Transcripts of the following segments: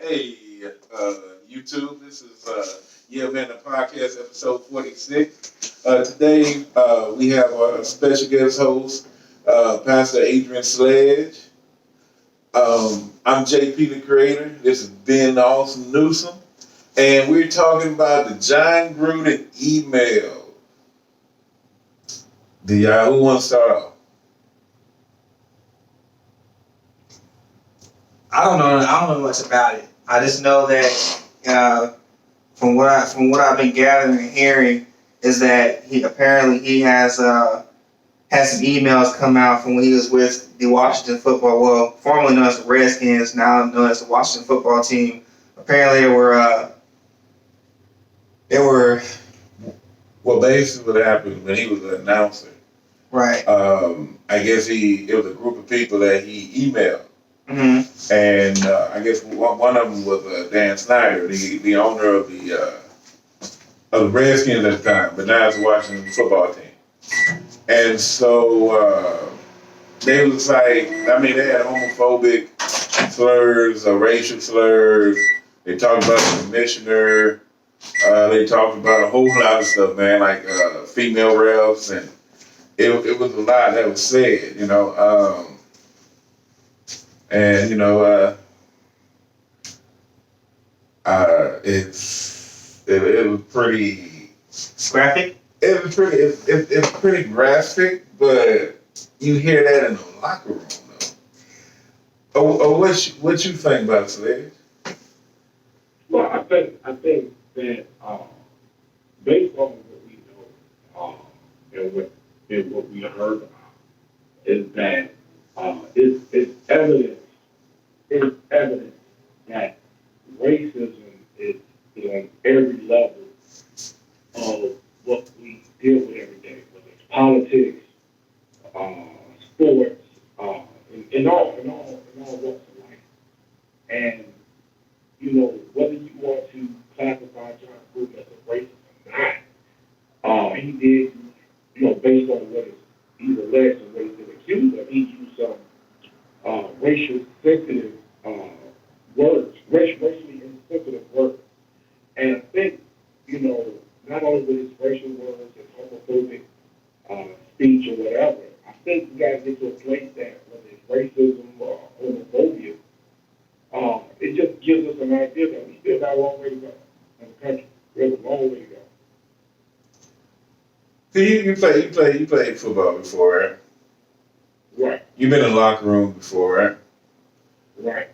Hey, YouTube, this is YeahManThePodcast, episode 46. Today, we have our special guest host, Pastor Adrian Sledge. I'm JP the Creator. This is Ben the Awesome Newsom. And we're talking about the Jon Gruden email. Who wants to start off? I don't know much about it. I just know that from what I've been gathering and hearing is that he has some emails come out from when he was with the Washington football, well, formerly known as the Redskins, now known as the Washington football team. Apparently, they were. Well, basically what happened when he was an announcer. Right. I guess it was a group of people that he emailed. Mm-hmm. And I guess one of them was Dan Snyder, the owner of the Redskins at the time, but now it's the Washington football team. And so they was like, they had homophobic slurs, racial slurs. They talked about the commissioner. They talked about a whole lot of stuff, man, like female refs, and it was a lot that was said, you know. And it was pretty graphic. It's pretty graphic, but you hear that in the locker room, though. What you think about it, Sledge? Well, I think that based on what we know and what we heard about is that it's evident that racism is on every level of what we deal with every day, whether it's politics, sports, in all walks of life. And whether you want to classify Jon Gruden as a racist or not, he did, based on what is he's alleged and what he's been accused of, he used some racial sensitive words, racially insensitive words. And I think, not only with his racial words and homophobic speech or whatever, I think we got to get to a place that whether it's racism or homophobia, it just gives us an idea that we still got a long way to go in the country. We have a long way to go. You played football before, right? Right. You've been in the locker room before, right? Right.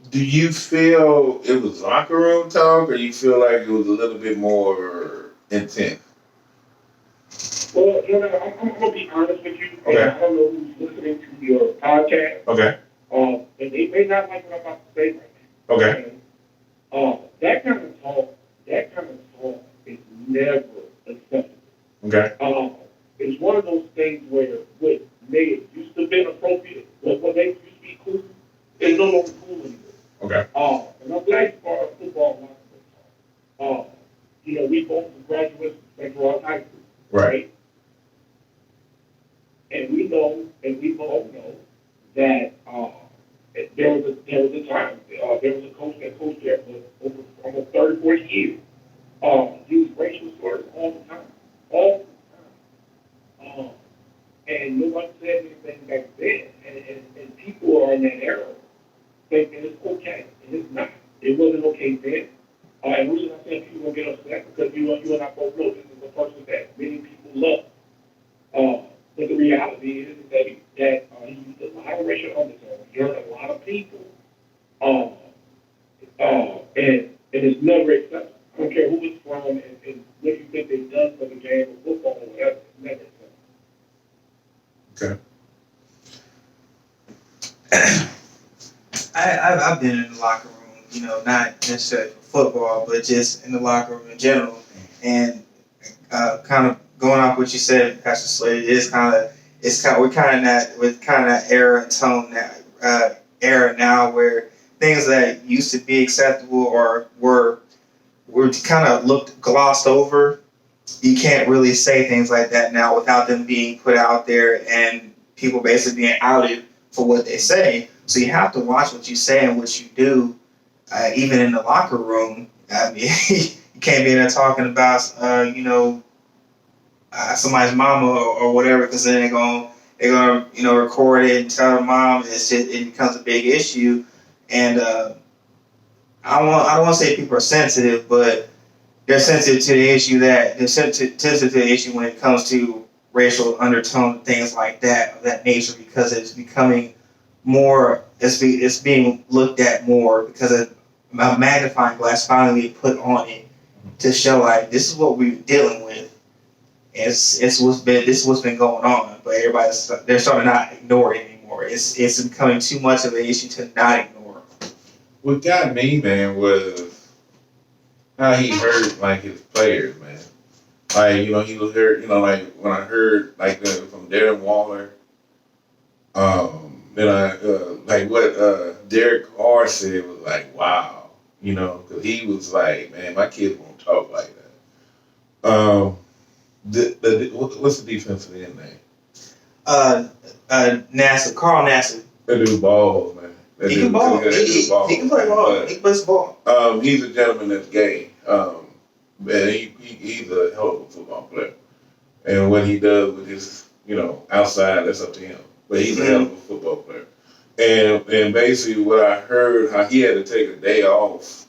Do you feel it was locker room talk, or you feel like it was a little bit more intense? Well, I'm going to be honest with you. Okay. I don't know who's listening to your podcast. Okay. And they may not like what I'm about to say right now. Okay. And, that kind of talk is never acceptable. Okay. It's one of those things where what made used to have been appropriate, but what they used to be cool, is no longer cool anymore. Okay. And I'm glad you brought up football. We both were graduates of Central Rock High School. Right. And we know, and we both know that there was a time, there was a coach that coached there for over almost 30, 40 years. Used racial slurs all the time. All the time. And no one said anything back then. And people are in that era thinking it's okay. And it's not. It wasn't okay then. And the reason I say people will get upset because you and I both know this is a person that many people love. But the reality is that he used a lot of racial undertones. He hurt a lot of people. And it's never accepted. I don't care who it's from and what you think they've done for the game of football or whatever. It's never accepted. Okay. I've been in the locker room, not necessarily for football, but just in the locker room in general. And kind of going off what you said, Pastor Slade, we're kind of that era and tone era now where things that used to be acceptable or were kind of glossed over. You can't really say things like that now without them being put out there and people basically being outed for what they say. So you have to watch what you say and what you do even in the locker room, I mean, you can't be in there talking about, somebody's mama or whatever, because then they're gonna record it and tell the mom. It becomes a big issue, and I don't want to say people are sensitive, but they're sensitive to the issue sensitive to the issue when it comes to racial undertone and things like that of that nature, because it's becoming more. It's being looked at more because a magnifying glass finally put on it to show like this is what we're dealing with. This is what's been going on, but they're starting to not ignore it anymore. It's becoming too much of an issue to not ignore. What got me, man, was how he hurt like his players, man. Like, he was hurt. Like when I heard from Darren Waller, then I like what Derek Carr said was like, wow, because he was like, man, my kids won't talk like that. What's the defensive end name? Nassib, Carl Nassib. That dude balls, man. He can ball. He can play ball. He plays ball. He's a gentleman that's gay. And he's a hell of a football player. And what he does with his, outside, that's up to him. But he's a hell of a football player. And basically what I heard, how he had to take a day off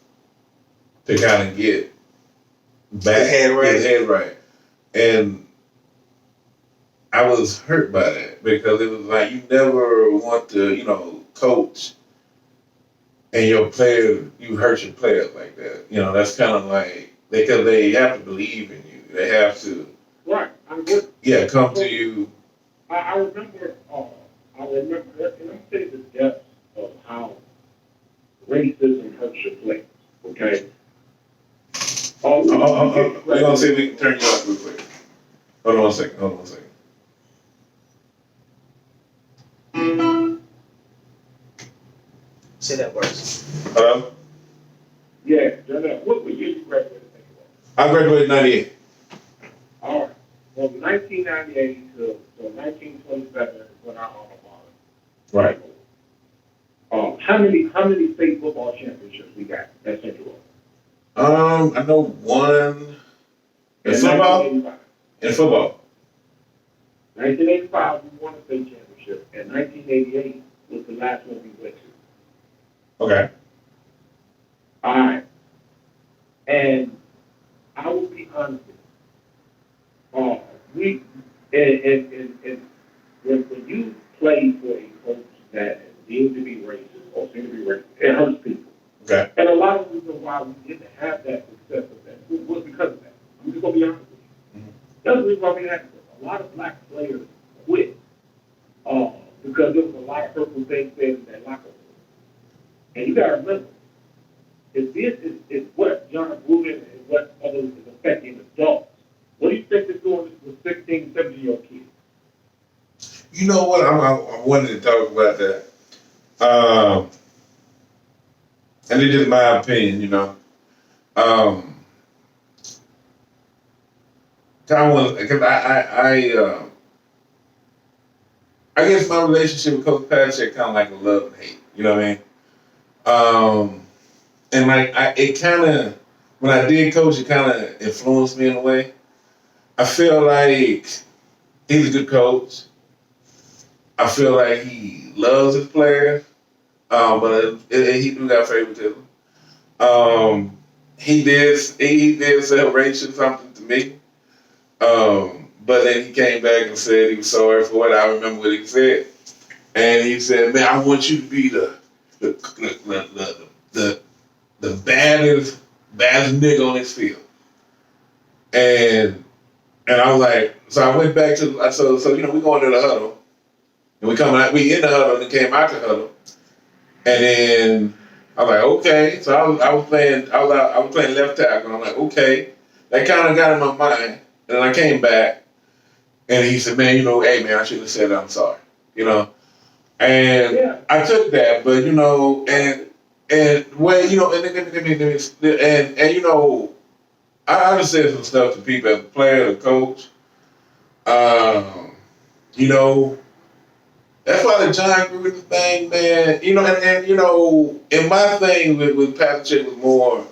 to kind of get back his head right. And I was hurt by that because it was like you never want to, coach and you hurt your players like that. That's kind of like, because they have to believe in you. They have to. Right. Come to you. I remember, and I say the depth of how racism hurts your players, okay? We're going to see if we can turn you up real quick. Hold on one second. Say that works. Hello? Yeah, what year you graduated? I graduated in 98. All right. From 1998 to 1927 is when I alma mater. Right. How many state football championships we got at Central? I know one in football. In football. 1985 we won a state championship, and 1988 was the last one we went to. Okay. All right. And I will be honest with you. When you play for a coach that is deemed to be racist or seems to be racist, it hurts people. Okay. And a lot of the reason why we didn't have that success with that was because of that. I'm just going to be honest with you. Mm-hmm. That's the reason why we had it. A lot of black players quit because there was a lot of hurtful things said in that locker room. And you got to remember, if this is what Jon Gruden and what others is affecting adults, what do you think is doing with 16, 17-year-old kids? You know what? I wanted to talk about that. And it's just my opinion, because I guess my relationship with Coach Patrick kind of like a love and hate. You know what I mean? And it kind of, when I did coach, it kind of influenced me in a way. I feel like he's a good coach. I feel like he loves his players, but he do got favoritism. He did say racial something to me, but then he came back and said he was sorry for what. I remember what he said, and he said, "Man, I want you to be the baddest nigga on this field." And I was like, so I went back to we going to the huddle, and we in the huddle and came out the huddle, and then I was like, okay. So I was playing left tackle. And I'm like, okay, that kind of got in my mind, and then I came back, and he said, man, hey man, I should have said I'm sorry, and yeah. I took that, but I just said some stuff to people as a player, a coach. That's why the Jon Gruden thing, man. You know, and you know, and my thing with Patrick was more.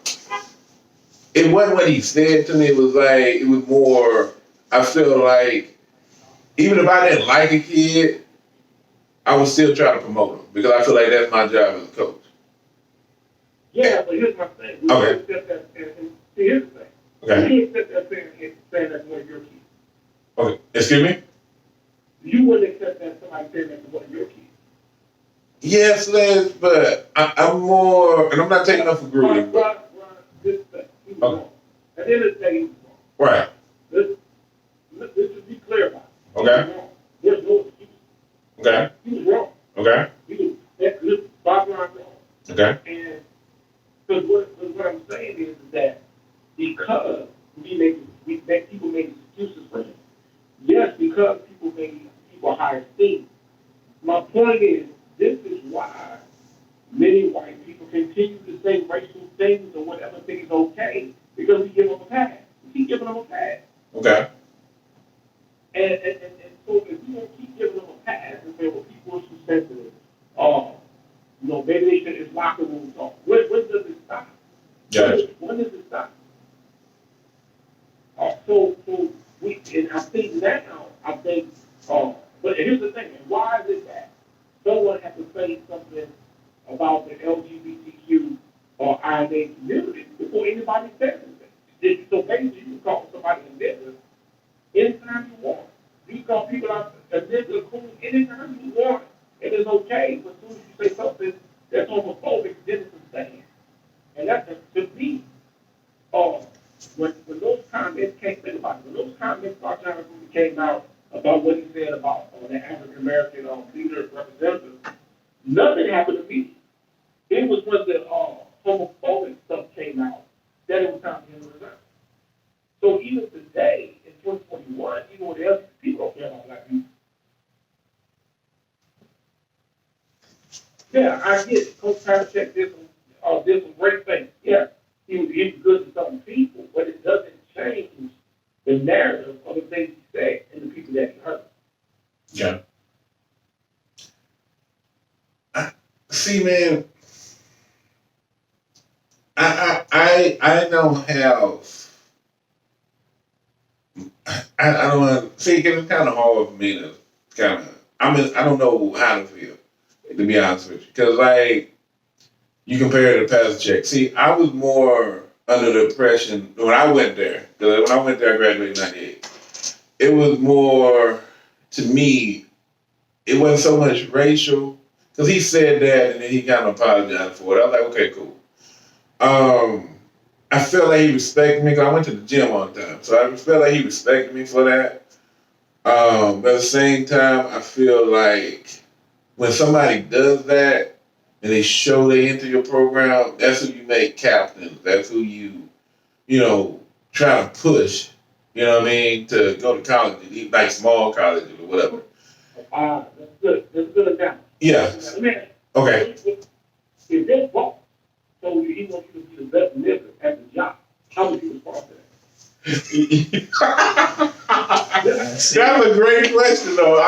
It wasn't what he said to me. It was like it was more. I feel like even if I didn't like a kid, I would still try to promote him because I feel like that's my job as a coach. Yeah, but here's my thing. We Okay. accept that, and see, here's the thing. Okay. You accept that saying that's one of your kids. Okay. Excuse me? You wouldn't accept that somebody saying that's one of your kids. Yes, Les, but I'm more, and I'm not taking up for Gruden. Ron, this thing, he was wrong. At the end of the day, he was wrong. Right. Let's just be clear about it. Okay. He was wrong. There's no excuse. Okay. He was wrong. Okay. He was, that's bottom line wrong. Okay. And because what I'm saying is that because people make excuses for him. Yes, because people hire Steve. My point is, this is why many white people continue to say racial things or whatever things okay because we give them a pass. We keep giving them a pass. Okay. And so if we don't keep giving them a pass and say, well, people are too sensitive, maybe they should it's locker room talk. When does it stop? Gotcha. When does it stop? And I think now, but here's the thing, and why is it that someone has to say something about the LGBTQ or INA community before anybody says anything? So basically, you can call somebody a nigger anytime you want. You can call people out a nigger cool anytime you want. It is okay, but as soon as you say something that's homophobic, then it's insane. And that's to me, when those comments think about it, when those comments about Jon Gruden came out about what he said about the African American leader representative, nothing happened to me. It was when the homophobic stuff came out that it was time for him to resign. So even today, in 2021, even with the LGBT people don't care about black people. Yeah, I get it. Coach Patrick did some great things. Yeah, he was good to some people, but it doesn't change the narrative of the things he said and the people that he hurt. Yeah. See, man, I don't have. I don't want to see. It's kind of hard for me to kind of. I don't know how to feel, to be honest with you, because like you compare it to Patrick. See, I was more under the impression when I went there. Because when I went there, I graduated in '98. It was more to me. It wasn't so much racial because he said that and then he kind of apologized for it. I was like, okay, cool. I felt like he respected me because I went to the gym all the time, so I felt like he respected me for that. But at the same time, I feel like when somebody does that and they show they enter your program, that's who you make captains. That's who you try to push. You know what I mean? To go to college, like small colleges or whatever. That's good. That's a good example. Yeah. Okay. If their boss told you he wants you to be the best nigga at the job, how would you respond to that? That's a great question, though.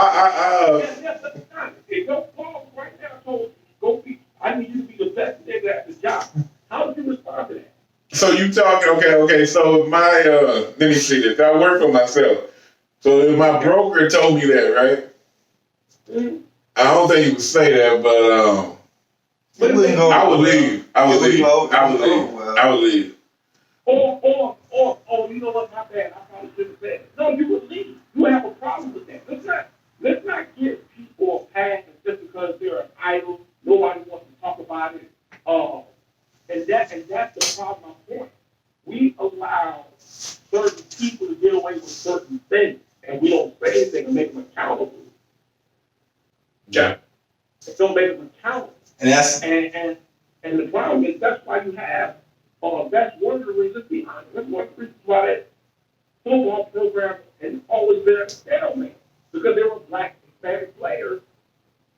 If your boss right now told you, I need you to be the best nigga at the job, how would you respond to that? So you talking, okay, so my, let me see this. I work for myself. So if my broker told me that, right? Mm-hmm. I don't think he would say that, but I would leave. I would leave. Or, you know what, my bad, I probably should have said it. No, you would leave. You would have a problem with that. Let's not give people a pass just because they're an idol. Nobody wants to talk about it. And that's the problem, my point. We allow certain people to get away with certain things, and we don't say anything to make them accountable. Yeah. Don't make them accountable. And that's and the problem is that's why you have that's one of the reasons behind it. That's one of the reasons why that football program has always been a stalemate. Because there were black Hispanic players.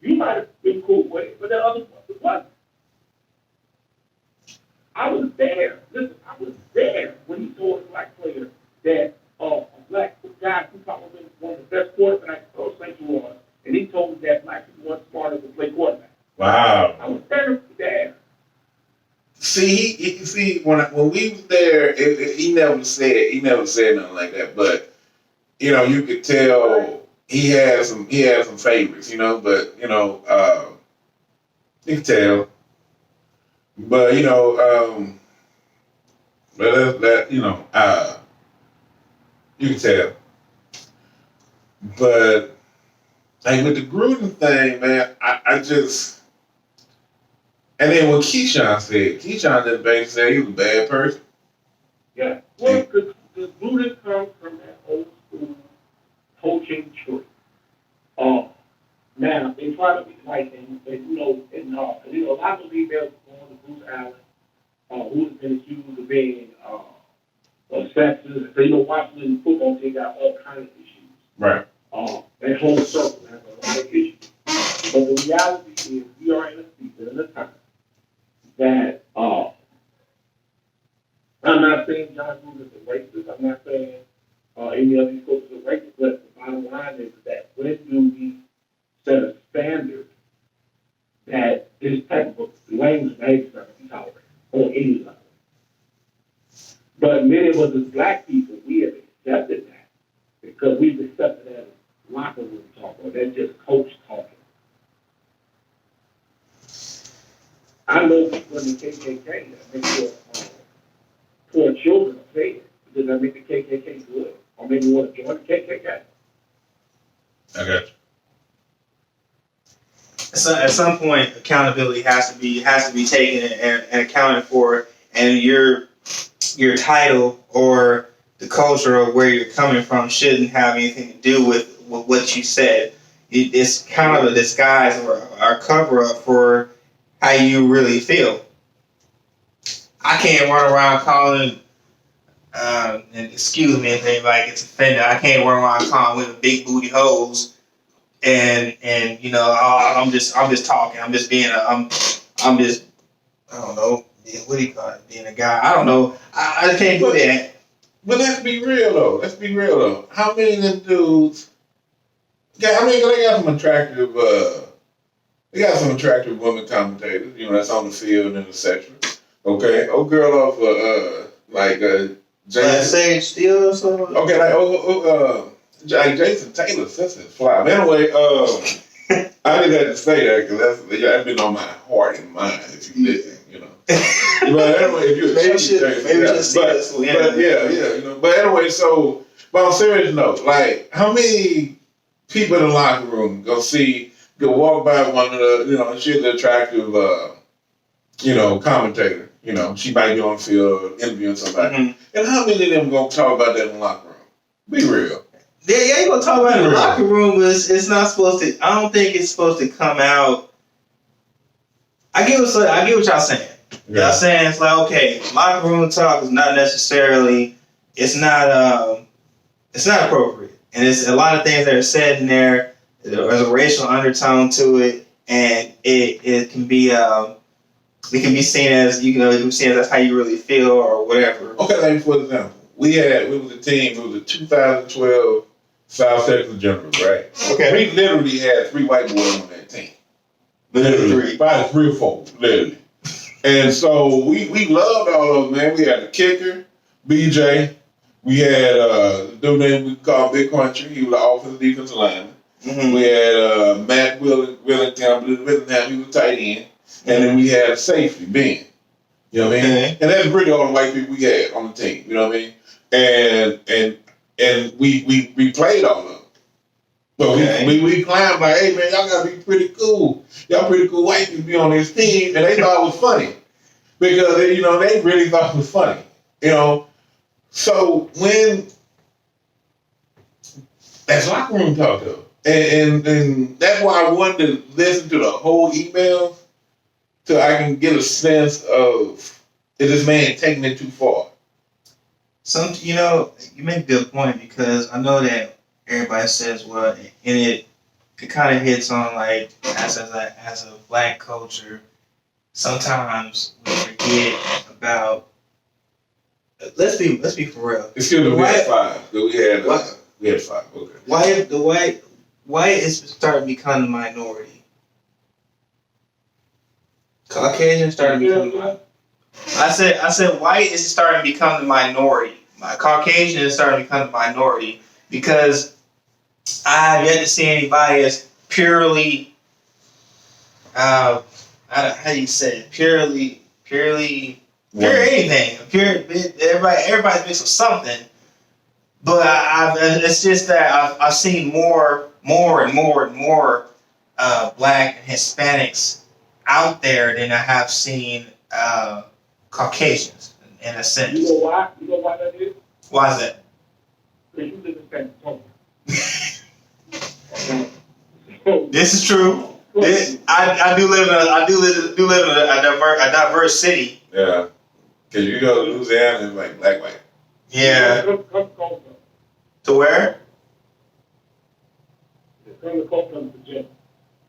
You might have been cool with it, but the other ones wasn't. I was there. Listen, I was there when he told a black player that a black guy who probably been one of the best quarterbacks Pro Central was, and he told me that black people weren't smart enough to play quarterback. Wow. I was standing there. See, when we was there, he never said nothing like that. But you could tell he had some favorites, But you could tell. But but that you can tell. But like with the Gruden thing, man, I just. And then what Keyshawn didn't basically say he was a bad person. Yeah. Well, the Gruden comes from that old school coaching tree. Now, they try to be like him, but a lot of emails going to Bruce Allen, who has been accused of being sexist. So, Washington football team got all kinds of issues. Right. That whole circle has a lot of issues. But the reality is we are in a season, in a time, that I'm not saying Jon Gruden is a racist. I'm not saying any of these coaches are racist. But the bottom line is that when do we set a standard that this type of language behavior is not going to be tolerated on any level? But many of us as black people, we have accepted that because we've accepted that as locker room talk or that's just coach talking. I know people in the KKK that make sure poor children are fed because that make the KKK good or maybe want to join the KKK. I got you. So at some point, accountability has to be taken and accounted for, and your title or the culture of where you're coming from shouldn't have anything to do with what you said. It's kind of a disguise or a cover up for how you really feel. I can't run around calling, and excuse me if anybody gets offended, I can't run around calling women big booty hoes, and I'm just talking. I'm just being I don't know, what do you call it? Being a guy. I don't know. I can't do that. But let's be real though. How many of them dudes? They got some attractive. They got some attractive women commentators, that's on the field and etc. Okay, girl off Sage Steele or something. Okay, like Jason Taylor, that's his fly. But anyway, I didn't have to say that because that's been on my heart and mind. If you listen, But anyway, if you're But anyway, but on a serious note, like how many people in the locker room go walk by one of the, she's an attractive, commentator. She might be on the field interviewing somebody. Mm-hmm. And how many of them going to talk about that in the locker room? Be real. Yeah, you're going to talk about it in the locker room, but it's not supposed to, I don't think it's supposed to come out. I get what y'all saying. Yeah. Y'all saying it's like, okay, locker room talk is not necessarily, it's not appropriate. And it's a lot of things that are said in there. There's a racial undertone to it, and it can be seen as that's how you really feel or whatever. Okay, like for example, we was a team. It was a 2012 South Texas Generals, right? Okay. We literally had 3 white boys on that team. Literally, about 3 or 4, literally. And so we loved all of them, man. We had the kicker, BJ. We had the dude named we called Big Country. He was the offensive defensive lineman. Mm-hmm. We had Matt Willington. He was tight end. And then we had safety, Ben. You know what I mean? Mm-hmm. And that's really all the white people we had on the team. You know what I mean? And we played all of them. But we climbed like, hey man, y'all gotta be pretty cool. Y'all pretty cool white people be on this team. And they thought it was funny. Because they really thought it was funny. So when that's locker room talk though. And that's why I wanted to listen to the whole email so I can get a sense of is this man taking it too far. You make a good point because I know that everybody says, well, and it kind of hits on like as a black culture, sometimes we forget about. Let's be for real. Excuse me, we had 5. We had 5. Okay. white is starting to become the minority. Caucasian starting to become the minority. I said white is starting to become the minority. Caucasian is starting to become the minority because I have yet to see anybody as purely, how do you say it? Pure anything. Everybody's mixed with something. But it's just that I've seen more and more black and Hispanics out there than I have seen Caucasians in a sense. You know why? You know why that is? Why is that? Because you live in San Antonio. This is true. I do live in a diverse city. Yeah, because you go to Louisiana, it's like black, white. Yeah. To where? Come to Copeland, Virginia.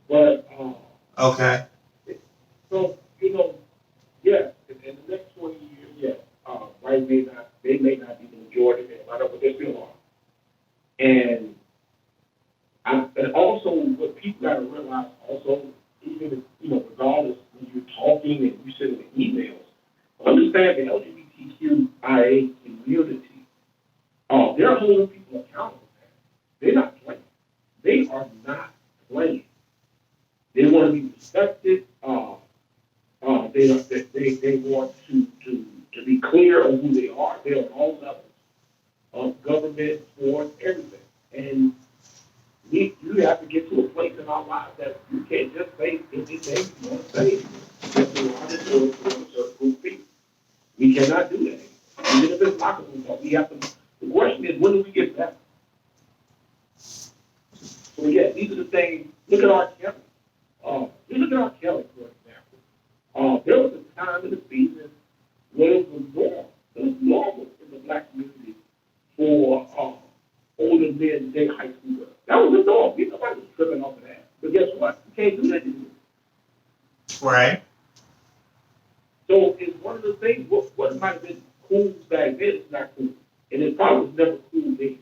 But Okay. so yeah, in the next 20 years, yeah, white may not be the majority, but they still are. And also, what people got to realize, also, even if, regardless when you're talking and you send the emails, understand the LGBTQIA community. They're holding people accountable. They're not playing. They are not playing. They want to be respected. They want to be clear on who they are. They're on all levels of government, sports, everything. And you have to get to a place in our lives that you can't just say anything you want to say just to line it for a certain group of people. We cannot do that anymore. Even if it's possible, we have to. The question is, when do we get better? So yeah, these are the things. Look at R. Kelly. You look at R. Kelly, for example. There was a time in the season where it was normal. It was normal in the black community for older men to date high school girls. That was the norm. Nobody was tripping off of that. But guess what? You can't do that anymore. Right. So it's one of the things. What might have been cool back then is not cool, and it probably was never cool then.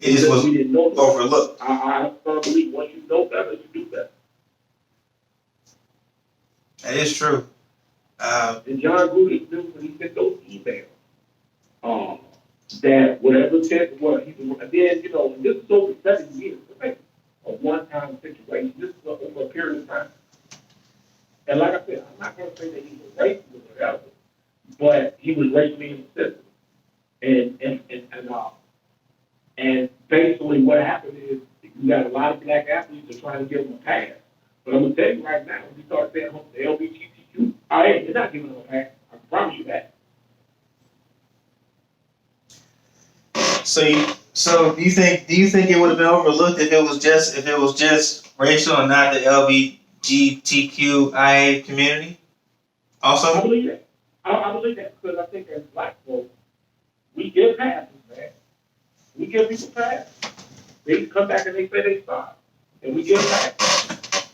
It just was we didn't know overlooked. I firmly believe once you know better, you do better. That is true. And Jon Gruden knew when he sent those emails that whatever test was, he was, and then, and this is over 7 years, a one-time situation. This is over a period of time. And like I said, I'm not going to say that he was racist or whatever, but he was racially insensitive. And basically what happened is you got a lot of black athletes that are trying to give him a pass. But I'm going to tell you right now, when you start saying the LGBTQ, you're not giving them a pass. I promise you that. So do you think it would have been overlooked if it was just racial and not the LGBTQIA community? Also, I believe that. I believe that because I think as black folks, we give passes, man. We give people passes. They come back and they say they sorry, and we give passes.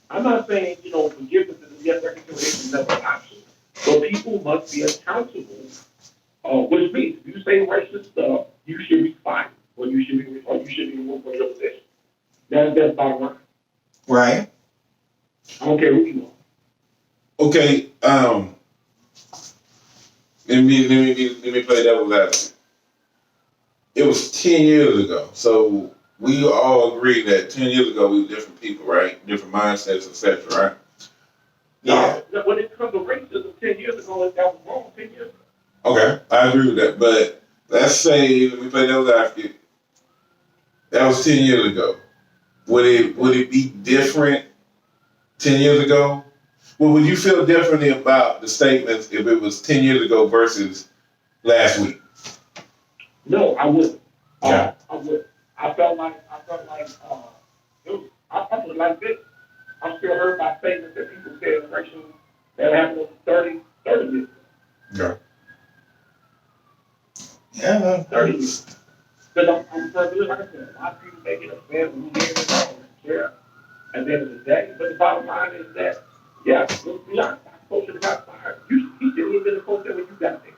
I'm not saying forgiveness and reconciliation is never an option, but people must be accountable. Which means if you say racist stuff, you should be fired, or you should be removed from your position. That's bottom line. Right. I don't care who you are. Okay. Let me play devil's advocate. It was 10 years ago, so we all agree that 10 years ago we were different people, right? Different mindsets, etc. Right? Yeah. No, when it comes to racism, 10 years ago, that was wrong 10 years ago. Okay, I agree with that. But let's say, let me play devil's advocate. That was 10 years ago. Would it be different 10 years ago? Well, would you feel differently about the statements if it was 10 years ago versus last week? No, I wouldn't. Yeah. I would. I felt like I felt like this. I'm still hurt by statements that people said in racial that happened over 30 years. Okay. Yeah. 30 years. Because I'm like I said, a lot of people make it upset when we hear it all. Yeah. At the end of the day. But the bottom line is that, yeah, let's be honest, our coach should have got fired. He shouldn't even been the coach that when you got there.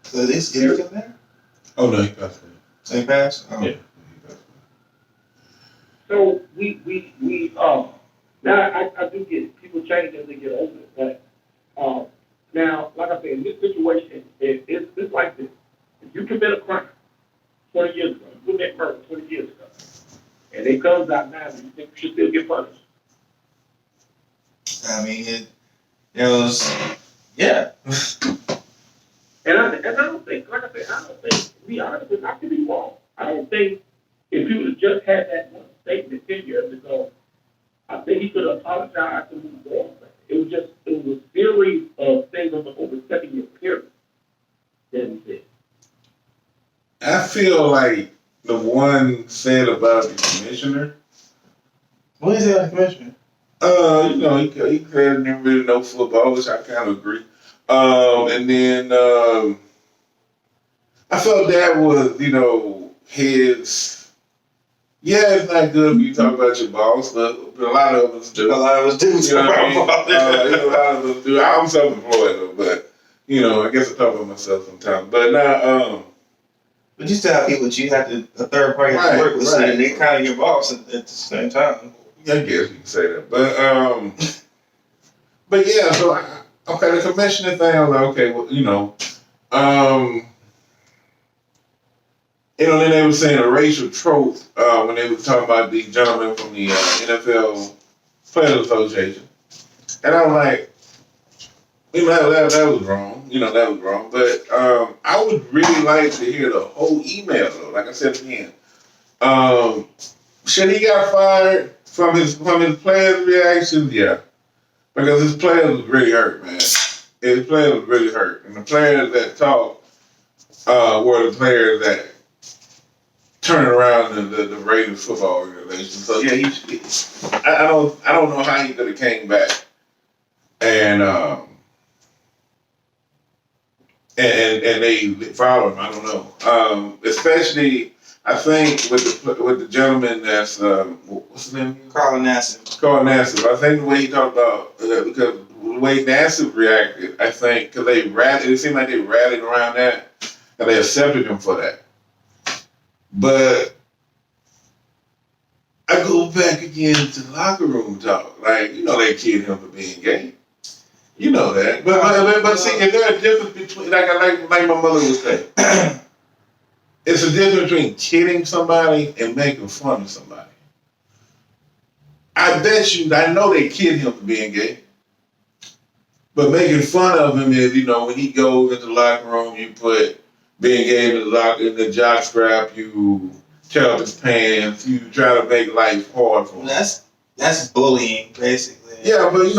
So this is there? Oh no, he passed away. Same pass? Oh. Yeah. So we now I do get people change as they get older, but now like I said, in this situation, it's like this. If you commit a crime 20 years ago, you commit murder 20 years ago, and it comes out now, you think you should still get punished? I mean, it was, yeah. And I don't think, like I said, I don't think, to be honest, I could be wrong. I don't think if you would have just had that one statement 10 years ago, I think he could have apologized and moved on. It was a series of things over 7-year period that he said. I feel like the one said about the commissioner. What is that, commissioner? You know, he said he didn't really know football, which I kind of agree. And then I felt that was, you know, his. Yeah, it's not good when you talk about your boss, but a lot of us do. A lot of us do. You know what I mean? A lot of us do. I'm self-employed though, but you know, I guess I talk about myself sometimes. But now, but you still have people that you have to a third party have to work with, so they kind of your boss at the same time. I guess you can say that, but yeah. So okay, the commissioner thing. I was like, okay, well, you know, then they were saying a racial trope when they were talking about the gentleman from the NFL Players Association, and I was like, you know, that was wrong. You know, that was wrong. But I would really like to hear the whole email, though. Like I said again, should he got fired from his players' reactions? Yeah, because his players was really hurt, man. His players was really hurt, and the players that talked were the players that turned around the Raiders football organization. So yeah, I don't know how he could have came back and they followed him. I don't know. Especially, I think with the gentleman that's what's his name? Carl Nassib. Carl Nassib. I think the way he talked about because the way Nassib reacted, I think because it seemed like they rallied around that and they accepted him for that. But I go back again to the locker room talk. Like, you know, they kid him for being gay. You know that. But see, is there a difference between, like my mother would say, it's a difference between kidding somebody and making fun of somebody. I bet you, I know they kid him for being gay. But making fun of him is, you know, when he goes into the locker room, you put being gay in the jock strap, you tear up his pants, you try to make life hard for him. That's bullying, basically. Yeah, but they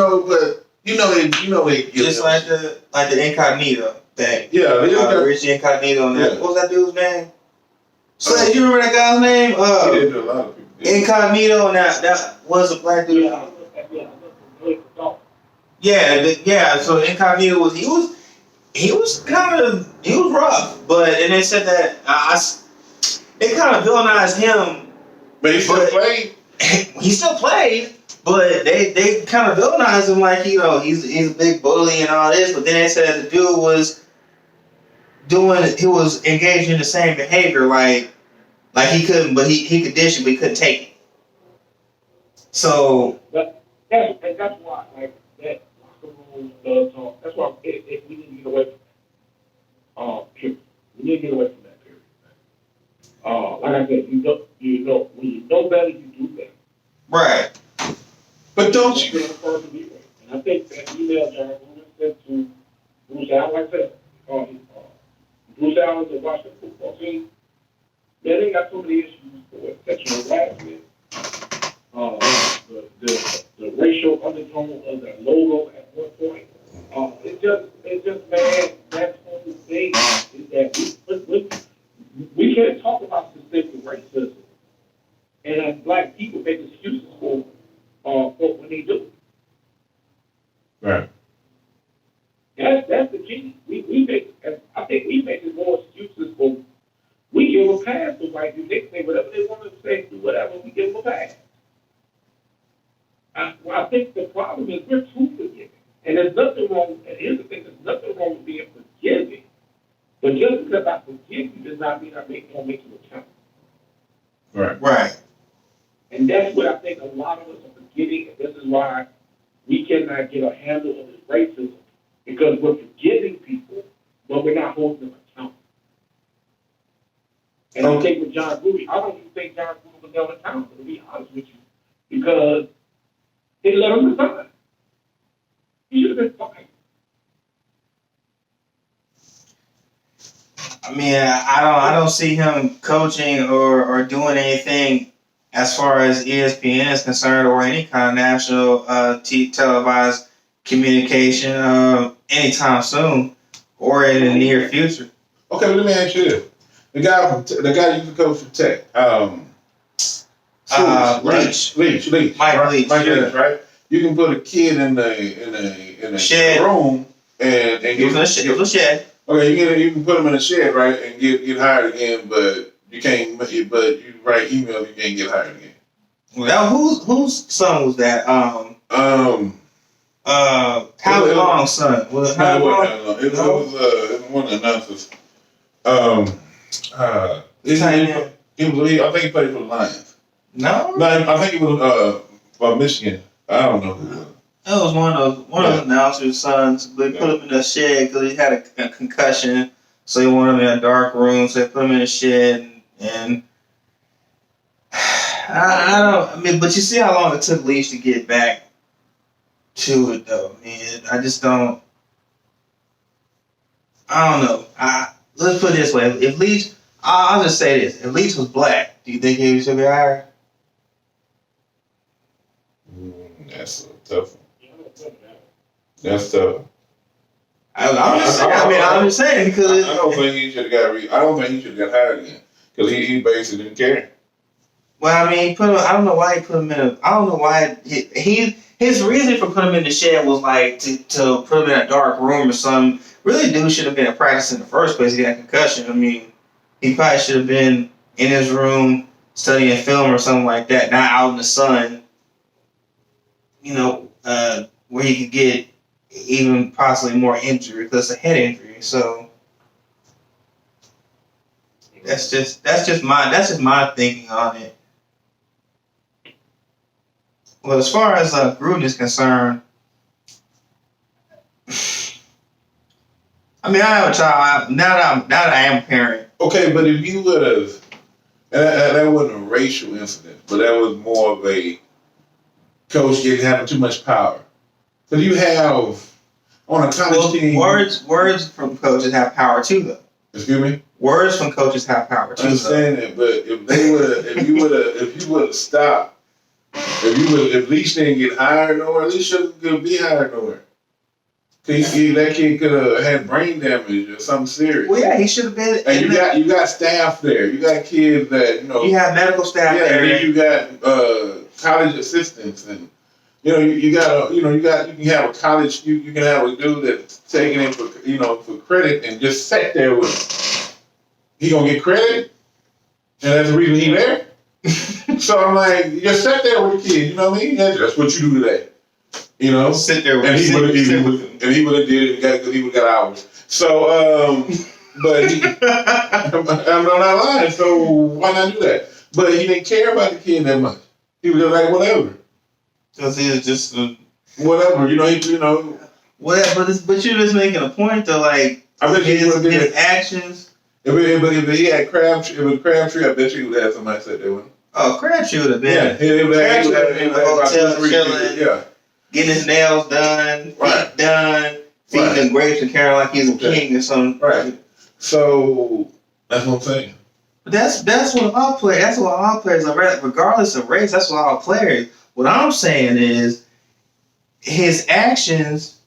just like the incognito thing. Yeah, Richie Incognito and that. Yeah. What was that dude's name? Sledge, you remember that guy's name? He did to a lot of people. Incognito, and that was a black dude. Yeah. So Incognito was rough, and they said that they kind of villainized him. But he still played. He still played, but they kind of villainized him like, you know, he's a big bully and all this. But then they said the dude was engaged in the same behavior, like he couldn't, but he could dish it, but he couldn't take it. So that's why, like, that locker room does talk. That's why we need to get away from that. Period. We need to get away from that. Period. Like I said, you know, when you know better, you do better. Right. But don't you? And I think that email Jon Gruden sent to Bruce Allen, like I said, Bruce Allen, the Washington football team, they got so many issues with sexual harassment, the racial undertone of their logo at one point. It's just man, that's the whole thing is that we can't talk about systemic racism and as black people make excuses for when they do. Right. That's the key. I think we make more excuses for. We give a pass to white people. They say whatever they want to say, do whatever. We give them a pass. I think the problem is we're too forgiving, and there's nothing wrong. And here's the thing: there's nothing wrong with being forgiving, But just because I forgive you does not mean I don't make you accountable. Right. Right. And that's what I think a lot of us are forgetting, and this is why we cannot get a handle of this racism, because we're forgiving people, but we're not holding them accountable. And I think with Jon Gruden, I don't even think Jon Gruden was held accountable, to be honest with you, because they let him resign. He should have been fired. I mean, I don't see him coaching or doing anything as far as ESPN is concerned, or any kind of national televised communication anytime soon, or in the near future. Okay, let me ask you this: the guy you can coach for Tech, Leach, Mike Leach, right? You can put a kid in a shed room and it was a shed. Okay, you can put him in a shed, right, and get hired again, but you can't. But you write email, you can't get hired again. Well, whose son was that? Howie Long's son. Was it Howie Long? It was one of the announcers. I think he played for the Lions. No, I think he was Michigan. I don't know who it was. That was one of the announcers' sons. They put him in a shed because he had a concussion, so they wanted him in a dark room. So they put him in a shed, and but you see how long it took Leach to get back to it, though. I mean, I don't know. Let's put it this way: if Leach, I'll just say this: if Leach was black, do you think he should be hired? That's a tough one. That's tough. I'm just saying because I don't think he should have got. I don't think he should have got hired again because he basically didn't care. Well, I mean, I don't know why he put him in. I don't know why his reason for putting him in the shed was like to put him in a dark room or something. Really, dude should have been at practice in the first place. He had a concussion. I mean, he probably should have been in his room studying film or something like that, not out in the sun. You know, where he could get even possibly more injury because it's a head injury. So that's just my thinking on it. Well, as far as Gruden is concerned, I mean, I have a child now that I am a parent. Okay, but if you would have, and that wasn't a racial incident, but that was more of a coach having too much power. Because you have on a college team. Words from coaches have power too, though. Excuse me. Words from coaches have power too. I understand that, but if you would have stopped, if Leach didn't get hired nowhere, Leach shouldn't be hired nowhere. That kid could have had brain damage or something serious. Well, yeah, he should have been. And you got staff there. You got kids that You have medical staff there. And then you got college assistants, and you can have a college. You can have a dude that's taking it for credit and just sat there with him. He gonna get credit, and that's the reason he there. So I'm like, you just sat there with the kid. You know what I mean? That's what you do today. You know, sit there with and he would have did it because he would have got hours. So, but I'm not lying. So why not do that? But he didn't care about the kid that much. He was just like whatever. Because he was just whatever. Whatever. But you're just making a point though. Like I bet his actions. If he had Crabtree, I bet you he would have somebody sit there with him. Oh, Crabtree would have been. Yeah, he would have been in the hotel chilling. Yeah. Getting his nails done, feet done, feeding them grapes and carrying like he's a king or something. Right. So that's what I'm saying. But that's what all players. That's what all players are. Regardless of race, that's what all players. What I'm saying is, his actions,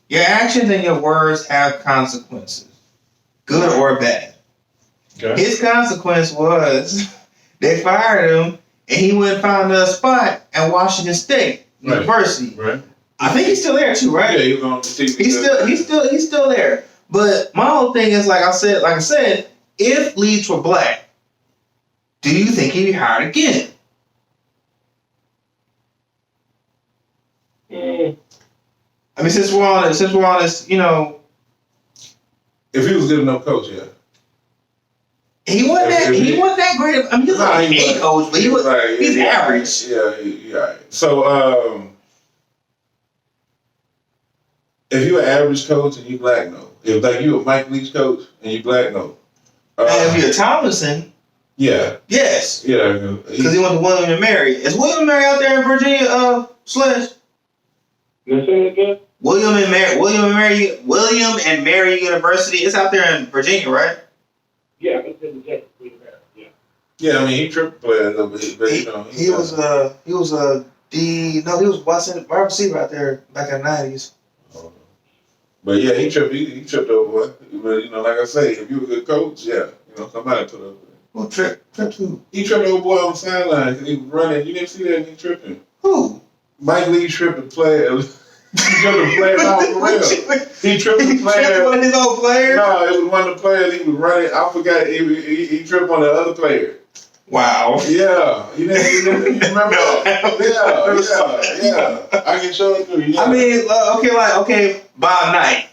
your actions and your words have consequences, good or bad. Okay. His consequence was they fired him, and he went and found a spot at Washington State University. Right. I think he's still there too, right? Yeah, he's on the TV. He's still there. But my whole thing is, like I said, if Leach were black, do you think he'd be hired again? I mean, since we're on this, if he was was good enough coach, yeah. He wasn't that great. I mean, he was like a coach, but he's average. Yeah. So, if you're an average coach and you black, no. If like you a Mike Leach coach and you black, no. And if you're a Tomlinson, yeah. Yes. Yeah. Because he went to William and Mary. Is William and Mary out there in Virginia, Sledge? You say it again? William and Mary University. It's out there in Virginia, right? Yeah, it's in the Texas. Yeah. Yeah, I mean he triple played a little bit, but he was wide receiver out there back in the 90s. But yeah, he tripped over. But like I say, if you a good coach, yeah, somebody put up. Who tripped who? He tripped over boy on the sideline because he was running. You didn't see that he tripping. Who? Mike Lee tripped the player. He tripped the player out for real. He tripped the player. Tripped one of his own players? No, it was one of the players he was running. I forgot. He tripped on the other player. Wow. Yeah. You remember that? Yeah. I can show it to you. Yeah. I mean, okay, Bob Knight.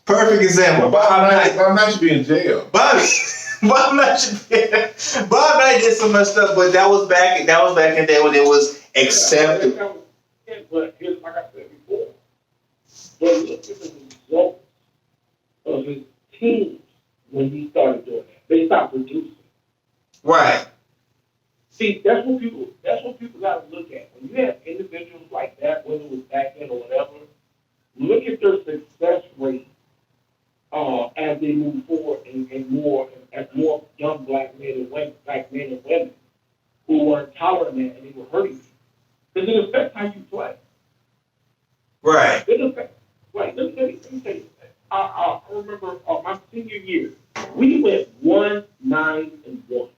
Perfect example. Bob Knight should be in jail. Bob Knight did so much stuff, but that was back in the day when it was accepted. But here's like I said before. But look at the results of his teams when he started doing that. They stopped producing. Right. See, that's what people got to look at. When you have individuals like that, whether it was back then or whatever, look at their success rate as they move forward and more young black men and women who weren't tolerating that and they were hurting you. Because it affects how you play. Right. It affects. Right. Let me tell you. I remember my senior year, we went 1-9-1.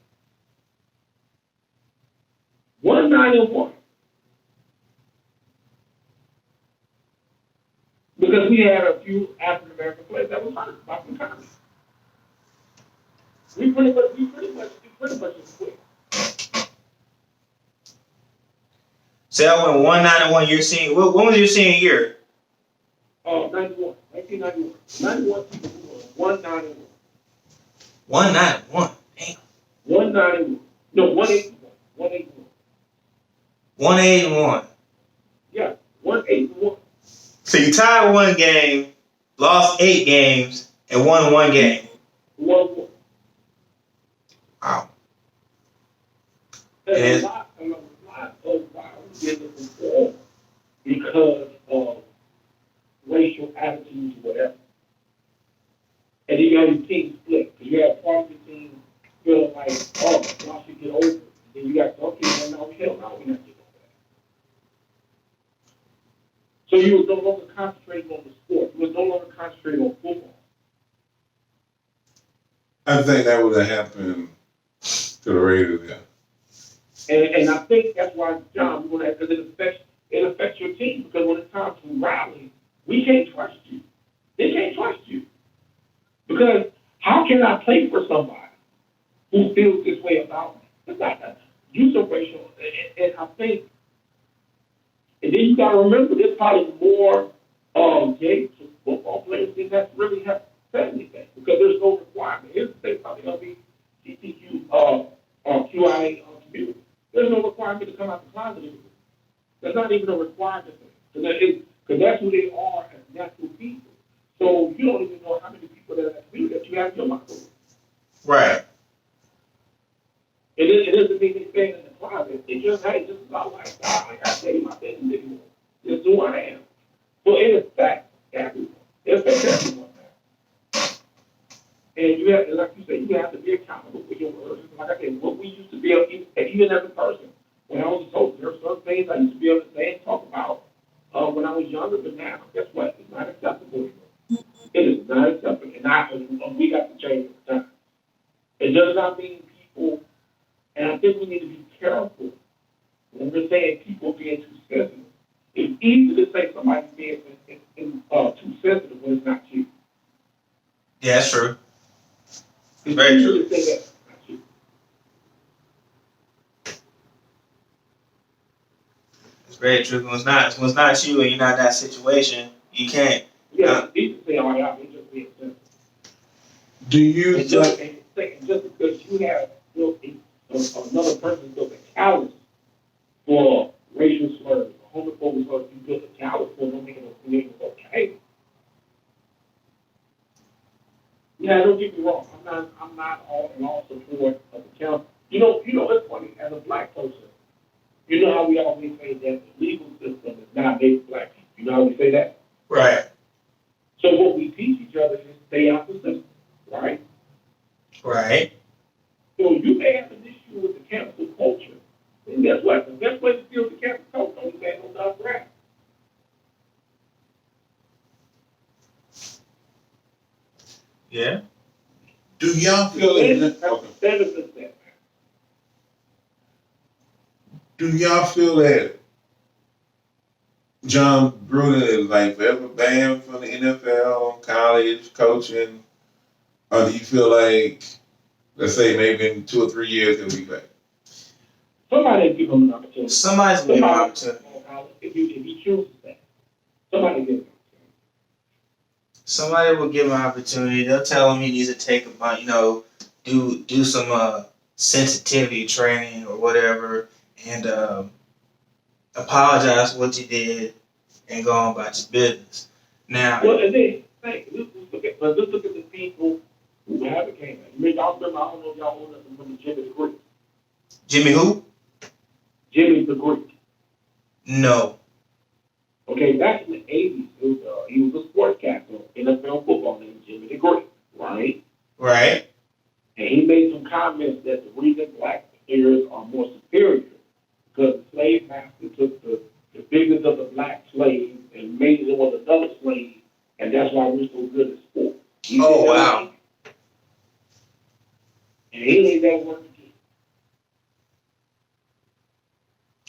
1-9-1. Because we had a few African American players that was hurt by some time. We pretty much just quit. So I went 1-9-1. You're seeing when was your senior year? 1991. 91 people were 1-9-1. 1-9-1. Damn. 1-9-1. No, 1-8-1. 1-8-1. 1-8-1. Yeah, 1-8-1. So you tied one game, lost 8 games, and won 1 game. 1-1. Wow. And a lot of why we didn't perform because of racial attitudes or whatever. And you got your team split. Because you have part of the team feeling like, oh, I should get over it. Then you got some people, no, hell no, we're not getting over that. So you was no longer concentrating on the sport. You was no longer concentrating on football. I think that would have happened to the Raiders, yeah. And I think that's why, John, we're going to, because it affects your team. Because when it's time to rally, we can't trust you. They can't trust you. Because how can I play for somebody who feels this way about me? It's not that. Use of racial. And I think, and then you got to remember, there's probably more gay football players than that's really have said anything. Because there's no requirement. Here's the thing, probably going to be CTQ, QIA community. There's no requirement to come out the closet anymore. That's not even a requirement. Because that's who they are as natural people. So you don't even know how many people that are in that community that you have in your locker room. Right. It doesn't mean they're staying in the closet. They just, hey, this is our lifestyle. I got to tell you my business anymore. This is who I am. So it affects everyone. It affects everyone now. And you have, like you said, you have to be accountable for your words. Like I said, what we used to be able to, even as a person, when I was a coach, there were certain things I used to be able to say and talk about when I was younger, but now, guess what? It's not acceptable anymore. It is not acceptable. And we got to change at the time. It does not mean people, and I think we need to be careful when we're saying people being too sensitive. It's easy to say somebody's being too sensitive when it's not you. Yeah, that's true. It's very true. To say that's not you. It's very true. When it's not you and you're not in that situation, you can't. Yeah, you can say, oh, yeah, they just being sensitive. Do you And just because you have built another person built a callus for racial slurs, homophobic slurs, you built a callus for them, making it okay. Yeah, don't get me wrong. I'm not all in all support of the council. It's funny, as a black person, you know how we always say that the legal system is not made for black people. You know how we say that? Right. So what we teach each other is stay out the system, right? Right. So you may have an issue with the cancel culture. And guess what? The best way to deal with the cancel culture is to say no dog rap. Yeah. do y'all feel That's that? the benefit of that. Do y'all feel that Jon Gruden is like forever banned from the NFL, college, coaching, or do you feel like, let's say maybe in 2 or 3 years he'll be back? Somebody give him an opportunity. Somebody's gonna give him an opportunity. If he chooses that, somebody give him an opportunity. Somebody will give him an opportunity. They'll tell him he needs to take do some sensitivity training or whatever, and apologize for what you did, and go on about your business. Now, Well, and then, let's look at the people who have it came out. Y'all remember, I don't know if y'all know nothing from Jimmy the Greek. Jimmy who? Jimmy the Greek. No. Okay, back in the 80s, he was a sportscaster on NFL football named Jimmy the Greek, right? Right. And he made some comments that the reason black players are more superior because the slave master took the figures of the black slave and made it with another slave, and that's why we're so good at sport. Oh, wow. And he ain't that work again.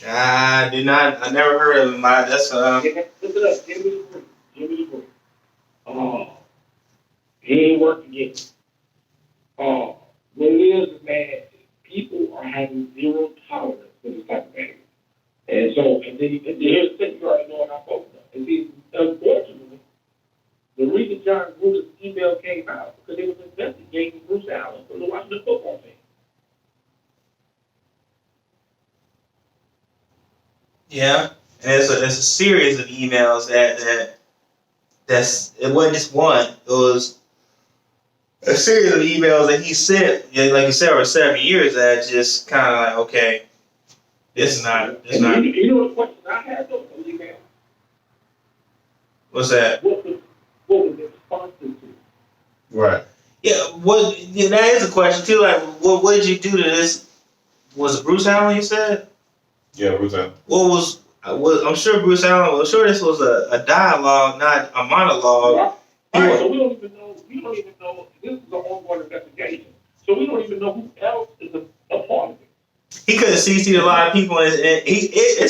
I never heard of him. That's Look it up, Jimmy the Greek. He ain't worked again. What it is, man, people are having zero tolerance for this type of behavior. And then here's the thing, you already know what I'm focused on. And see, unfortunately, the reason Jon Gruden's email came out because they was investigating Bruce Allen from the Washington football team. Yeah, and it's a series of emails it wasn't just one. It was a series of emails that he sent, like you said, over 7 years. That just kind of like, okay, it's not. You know the question I had though, email? What's that? What was it responsive to? Right. Yeah, that is a question too. Like, what did you do to this? Was it Bruce Allen? You said. Yeah, what's that? I'm sure Bruce Allen. I'm sure this was a dialogue, not a monologue. Right. All right, so we don't even know. This is an ongoing investigation. So we don't even know who else is a part of it. He could have CC'd a lot of people, and it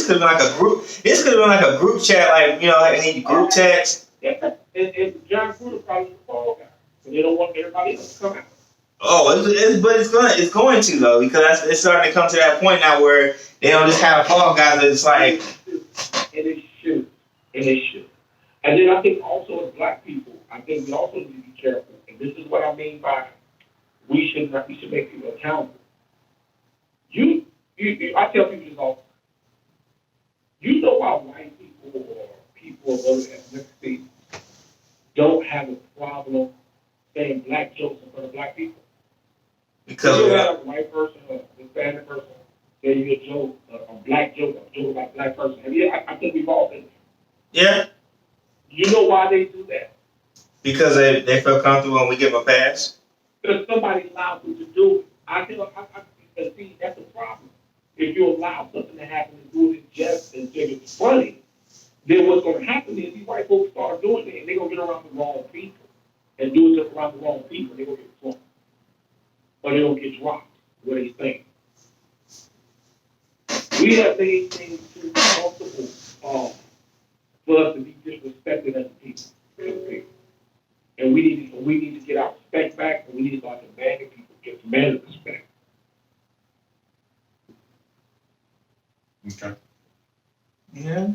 could have been like a group. This could have been like a group chat, like any group text. Yeah, and Jon Gruden probably the fall guy, but they don't want everybody else to come out. Oh, but it's going to though, because it's starting to come to that point now where they don't just have fall guys. It's like, and it should. And then I think also as black people, I think we also need to be careful. And this is what I mean by we should make people accountable. I tell people this all the time. You know why white people or people of other ethnicities don't have a problem saying black jokes in front of black people? because you have a white person or a Hispanic person say you a joke, a black joke, a joke about a black person. I think we've all been there. Yeah. You know why they do that? Because they feel comfortable and we give them a pass. Because somebody allowed them to do it. I see that's a problem. If you allow something to happen and do it in jest and think it's funny, then what's going to happen is these white folks start doing it and they're going to get around the wrong people and do it around the wrong people. They're going to get swung. Or they're going to get dropped where they think. We have made things too comfortable for us to be disrespected as a people. And we need to get our respect back, and we need to start demanding people get demanded respect. Okay. Yeah.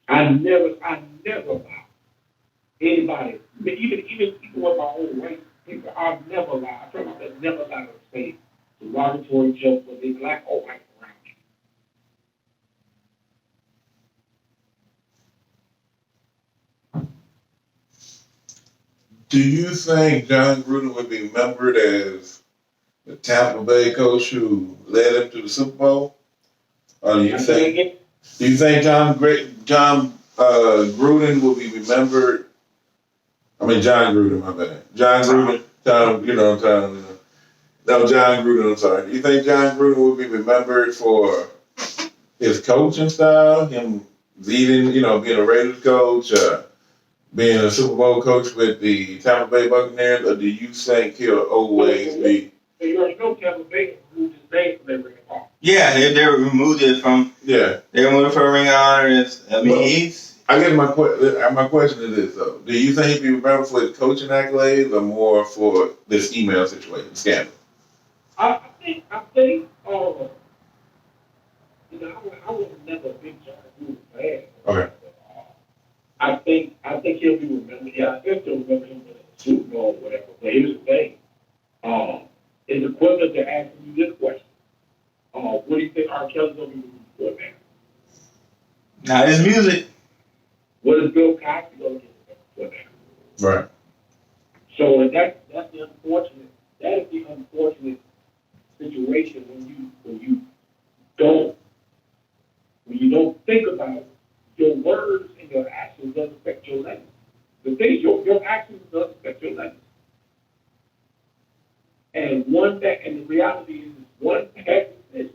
I never allow anybody, even people of my own race, people are never lie. I tell them that never lie to say derogatory jokes, whether they black or white around you. Do you think Jon Gruden would be remembered as the Tampa Bay coach who led him to the Super Bowl? Or do you think Jon Gruden will be remembered? I mean, Jon Gruden, my bad. Jon Gruden, Jon Gruden, I'm sorry. Do you think Jon Gruden will be remembered for his coaching style, him leading, being a Raiders coach, being a Super Bowl coach with the Tampa Bay Buccaneers, or do you think he'll always be? You already know Tampa Bay moved his name from every part. Yeah, they removed it from. Yeah. They removed it from Ring of Honor. I guess my question is this though: do you think he'd be remembered for his coaching accolades, or more for this email situation scandal? I think, I was never a big Jon Gruden fan. Okay. I think he'll be remembered. Yeah, I still remember him with a Super Bowl or whatever. But here's the thing: it's equivalent to asking you this question. What do you think R. Kelly's gonna be moving for now? Not his music. What is Bill Cosby gonna get for now? Right. So that's the unfortunate. That is the unfortunate situation when you don't think about your words and your actions does affect your legacy. The things your actions does affect your legacy. And the reality is one bad decision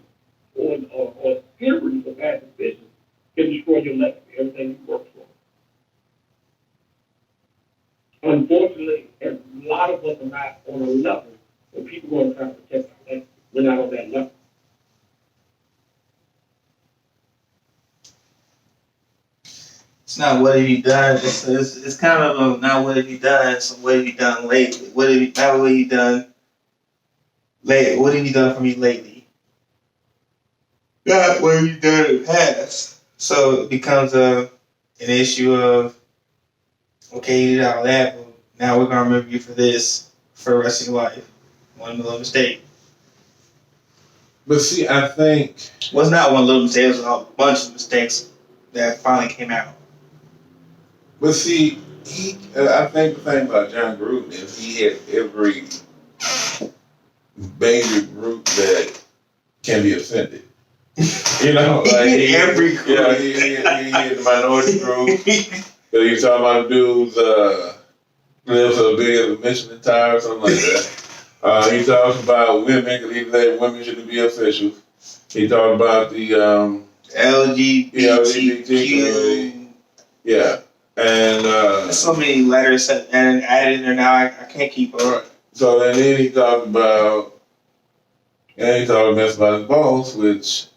or a series of bad decisions can destroy your legacy, everything you worked for. Unfortunately, a lot of us are not on a level where people are trying to protect our legacy. We're not on that level. It's not what have you done. It's kind of not what have you done. It's what have you done lately. What have you done for me lately? Not what have you done in the past. So it becomes an issue of, okay, you did all that, but now we're gonna remember you for this for the rest of your life. One little mistake. But see, I think well, it's not one little mistake. It was a bunch of mistakes that finally came out. But see, I think the thing about Jon Gruden is he had every major group that can be offended. Every group. Yeah, he had the minority group. He was talking about dudes live so big as a Michelin tire or something like that. He talks about women because he said women shouldn't be officials. He talked about the LGBTQ. community. Yeah. And there's so many letters and added in there now. I can't keep up. So then he talked about mess about his boss, which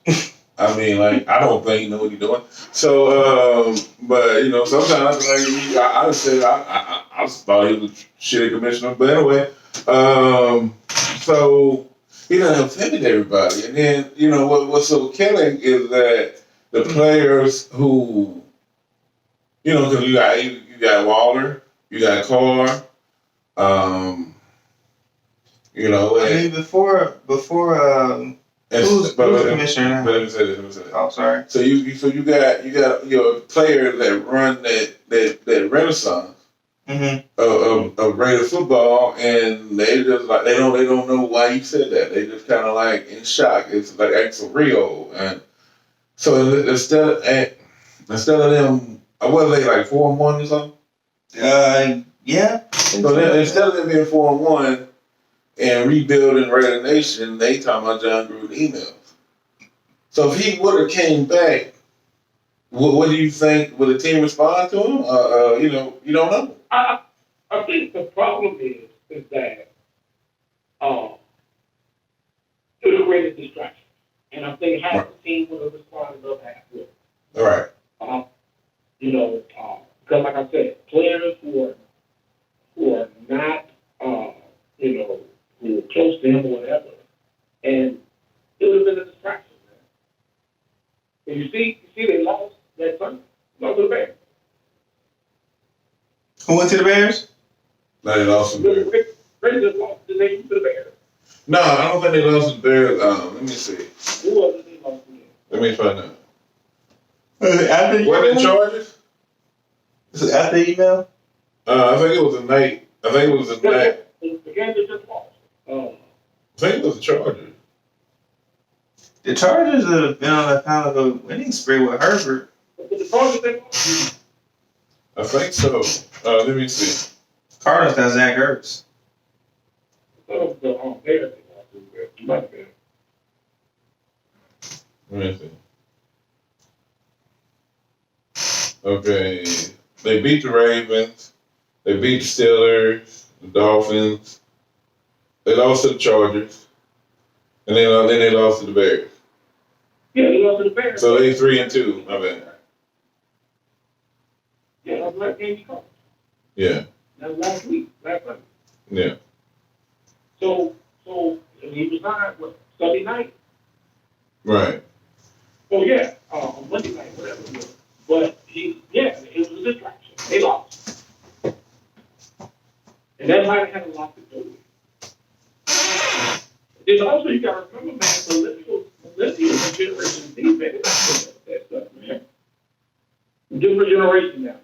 I mean, like I don't think he know what he's doing. So, but sometimes like I said I thought he was a shitty commissioner, but anyway, so he done offended everybody, and then what's so killing is that the players who. Because you got Waller, you got Carr, before who's the commissioner now? Let me say this. Oh, sorry. So you got your players that run that renaissance of Raider football, and they just like they don't know why you said that. They just kind of like in shock. It's like surreal, and so instead of them. What are they like 4-1 or something? Yeah. So then, instead of them being 4-1 and rebuilding Raider Nation, they talking about Jon Gruden emails. So if he would have came back, what do you think? Would the team respond to him? You don't know. I think the problem is that it would have created distraction, and I think half the team would have responded up halfway. All right. Because like I said, players who are not, who are close to him or whatever, and it would have been a distraction, man. And you see they lost that Sunday. Lost to the Bears. Who went to the Bears? No, they lost to the Bears. They No, I don't think they lost to the Bears. Let me see. Who was it they lost to? Let me find out. After What are the Chargers? Is it after the email? I think it was the night. I think it was the night. The game they just lost. I think it was the Chargers. The Chargers have been on a kind of a winning spree with Herbert. But the Chargers they lost. I think so. Let me see. Cardinals got Zach Ertz. The Bears they lost to. You might have been. Let me see. Okay. They beat the Ravens. They beat the Steelers, the Dolphins. They lost to the Chargers. And then they lost to the Bears. Yeah, they lost to the Bears. So they 3-2, my bad. Yeah, that's the last game he covered. Yeah. That was last week. Yeah. So he resigned what, Sunday night? Right. Oh yeah, on Monday night, whatever it was. But it was a distraction. They lost. And that might have had a lot to do with it. There's also, you got to remember, man, millennials and Generation Z, man, they're not doing that stuff, man. Different generation now, man.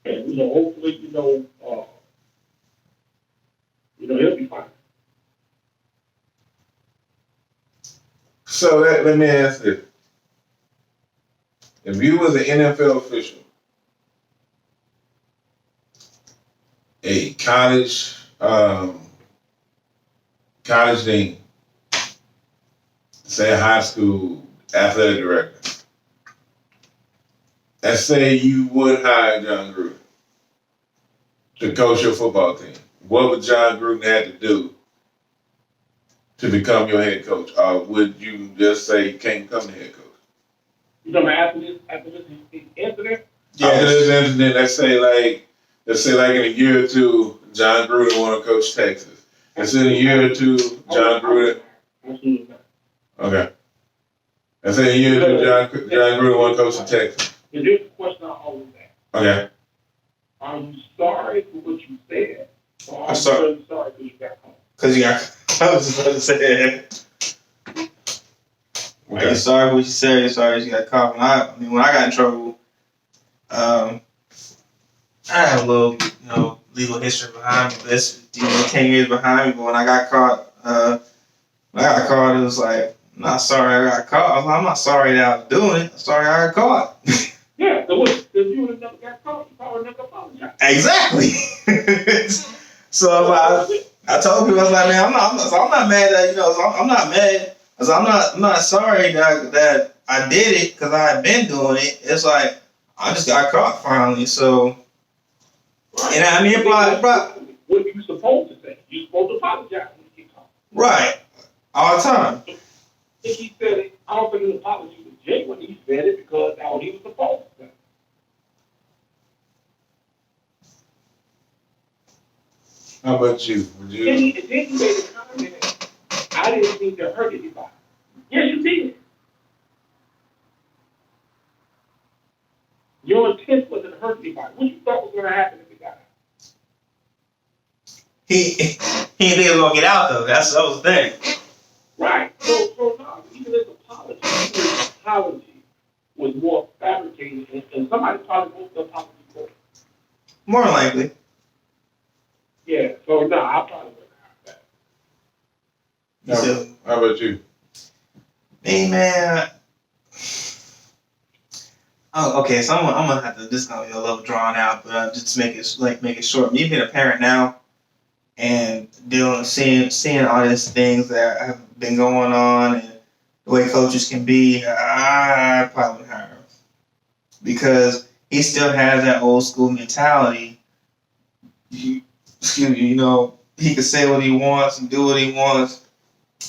And, hopefully, he'll be fine. So let me ask this. If you was an NFL official, a college dean, say a high school athletic director, let's say you would hire Jon Gruden to coach your football team, what would Jon Gruden have to do to become your head coach? Or would you just say you can't become the head coach? You talking about after this incident? After this incident, let's say like in a year or two, Jon Gruden want to coach Texas. Let's say in a year or two, Jon Gruden. Absolutely not. Okay. Let's say in a year or two, Jon Gruden want to coach Texas. And here's the question I always ask. Okay. Are you sorry for what you said? Or are I'm you sorry. really sorry because you got caught? Because you got. I was just about to say that. Are you sorry for what you said? You're sorry you got caught. When I got in trouble, I have a little, legal history behind me. That's 10 years behind me. But when I got caught, it was like, I'm not sorry I got caught. I'm not sorry that I was doing it. I'm sorry I got caught. Yeah, so if you would have never got caught, you probably never apologized. Exactly. So I told people, I was like, man, I'm not mad that, I'm not mad. I'm not sorry that I did it because I had been doing it. It's like, I just got caught finally. So, Right. and I mean, what are you supposed to say? You're supposed to apologize when you get caught. right, all the time. I think he said it. I don't think his apology was genuine. He said it because that's what he was supposed to say. How about you? Would Then you? he made a comment, I didn't mean to hurt anybody. Yes, you did. Your intent wasn't to hurt anybody. What you thought was going to happen if it got out? He didn't think it was gonna get out though. That was the thing. Right. So no, even his apology was more fabricated, and somebody probably wrote the apology for it. More than likely. Yeah. So no, I probably wouldn't have that. How about you? Hey man. Oh, okay. So I'm gonna have to. This is gonna be a little drawn out, but just make it short. Me being a parent now, and seeing all these things that have been going on, and the way coaches can be, I probably wouldn't hire him because he still has that old school mentality. He can say what he wants and do what he wants,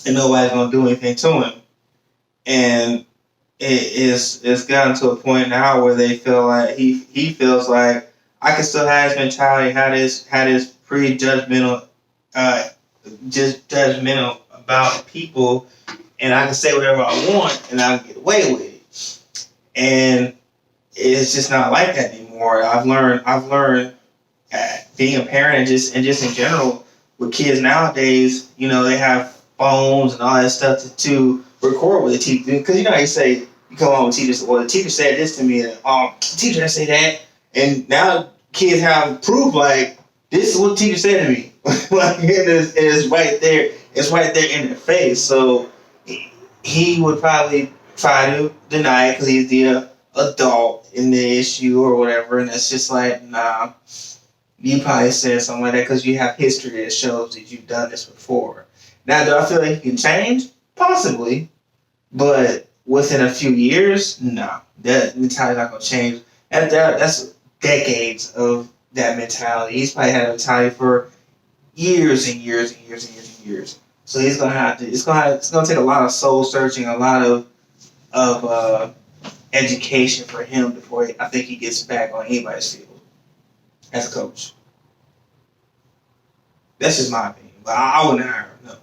and nobody's gonna do anything to him. And it's gotten to a point now where they feel like he feels like I can still have his mentality, had his prejudgmental, just judgmental about people, and I can say whatever I want and I can get away with it. And it's just not like that anymore. more. I've learned being a parent and just in general with kids nowadays, they have phones and all that stuff to record with the teacher. Because how you say, you come home with teachers, well, the teacher said this to me, and the teacher didn't say that. And now kids have proof, like, this is what the teacher said to me. Like, it's right there. It's right there in their face. So he would probably try to deny it because he's the adult in the issue or whatever. And it's just like, nah, you probably said something like that because you have history that shows that you've done this before. Now, do I feel like he can change? Possibly. But within a few years, no. That mentality's not going to change. That's decades of that mentality. He's probably had a mentality for years and years and years and years and years. So he's gonna have to. It's gonna take a lot of soul searching, a lot of education for him before I think he gets back on anybody's field as a coach. That's just my opinion. But I wouldn't hire him. No.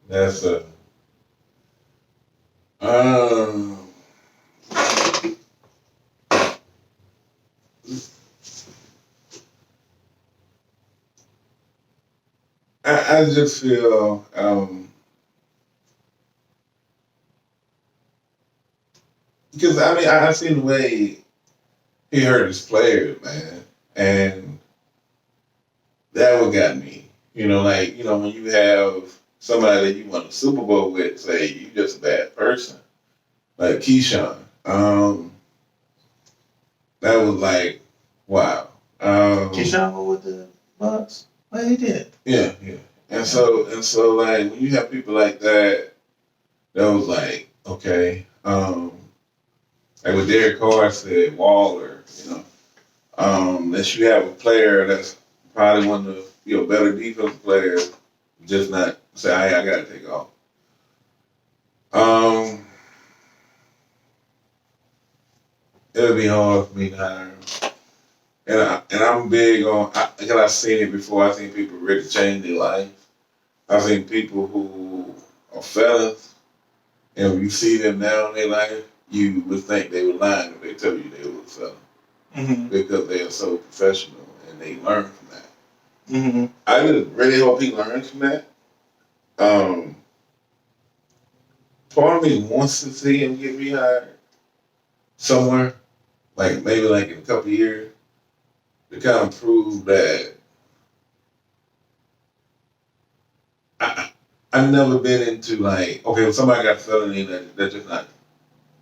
That's a. I just feel because I've seen the way he hurt his players, man, and that what got me. When you have somebody that you won a Super Bowl with say you just a bad person, like Keyshawn. That was like, wow. Keyshawn with the Bucks? Well, he did. Yeah. And so like when you have people like that was like, okay. Like what Derek Carr said, Waller, unless you have a player that's probably one of the better defensive players, just not say, hey, I gotta take off. It'll be hard for me to hire him. And I'm big on, because I've seen it before. I've seen people really change their life. I've seen people who are felons, and when you see them now in their life, you would think they were lying if they tell you they were a felon. Mm-hmm. Because they are so professional and they learn from that. Mm-hmm. I just really hope he learns from that. Part of me wants to see him get rehired somewhere, like maybe like in a couple of years, to kind of prove that I've never been into like, okay, when somebody got a felony, that's just not,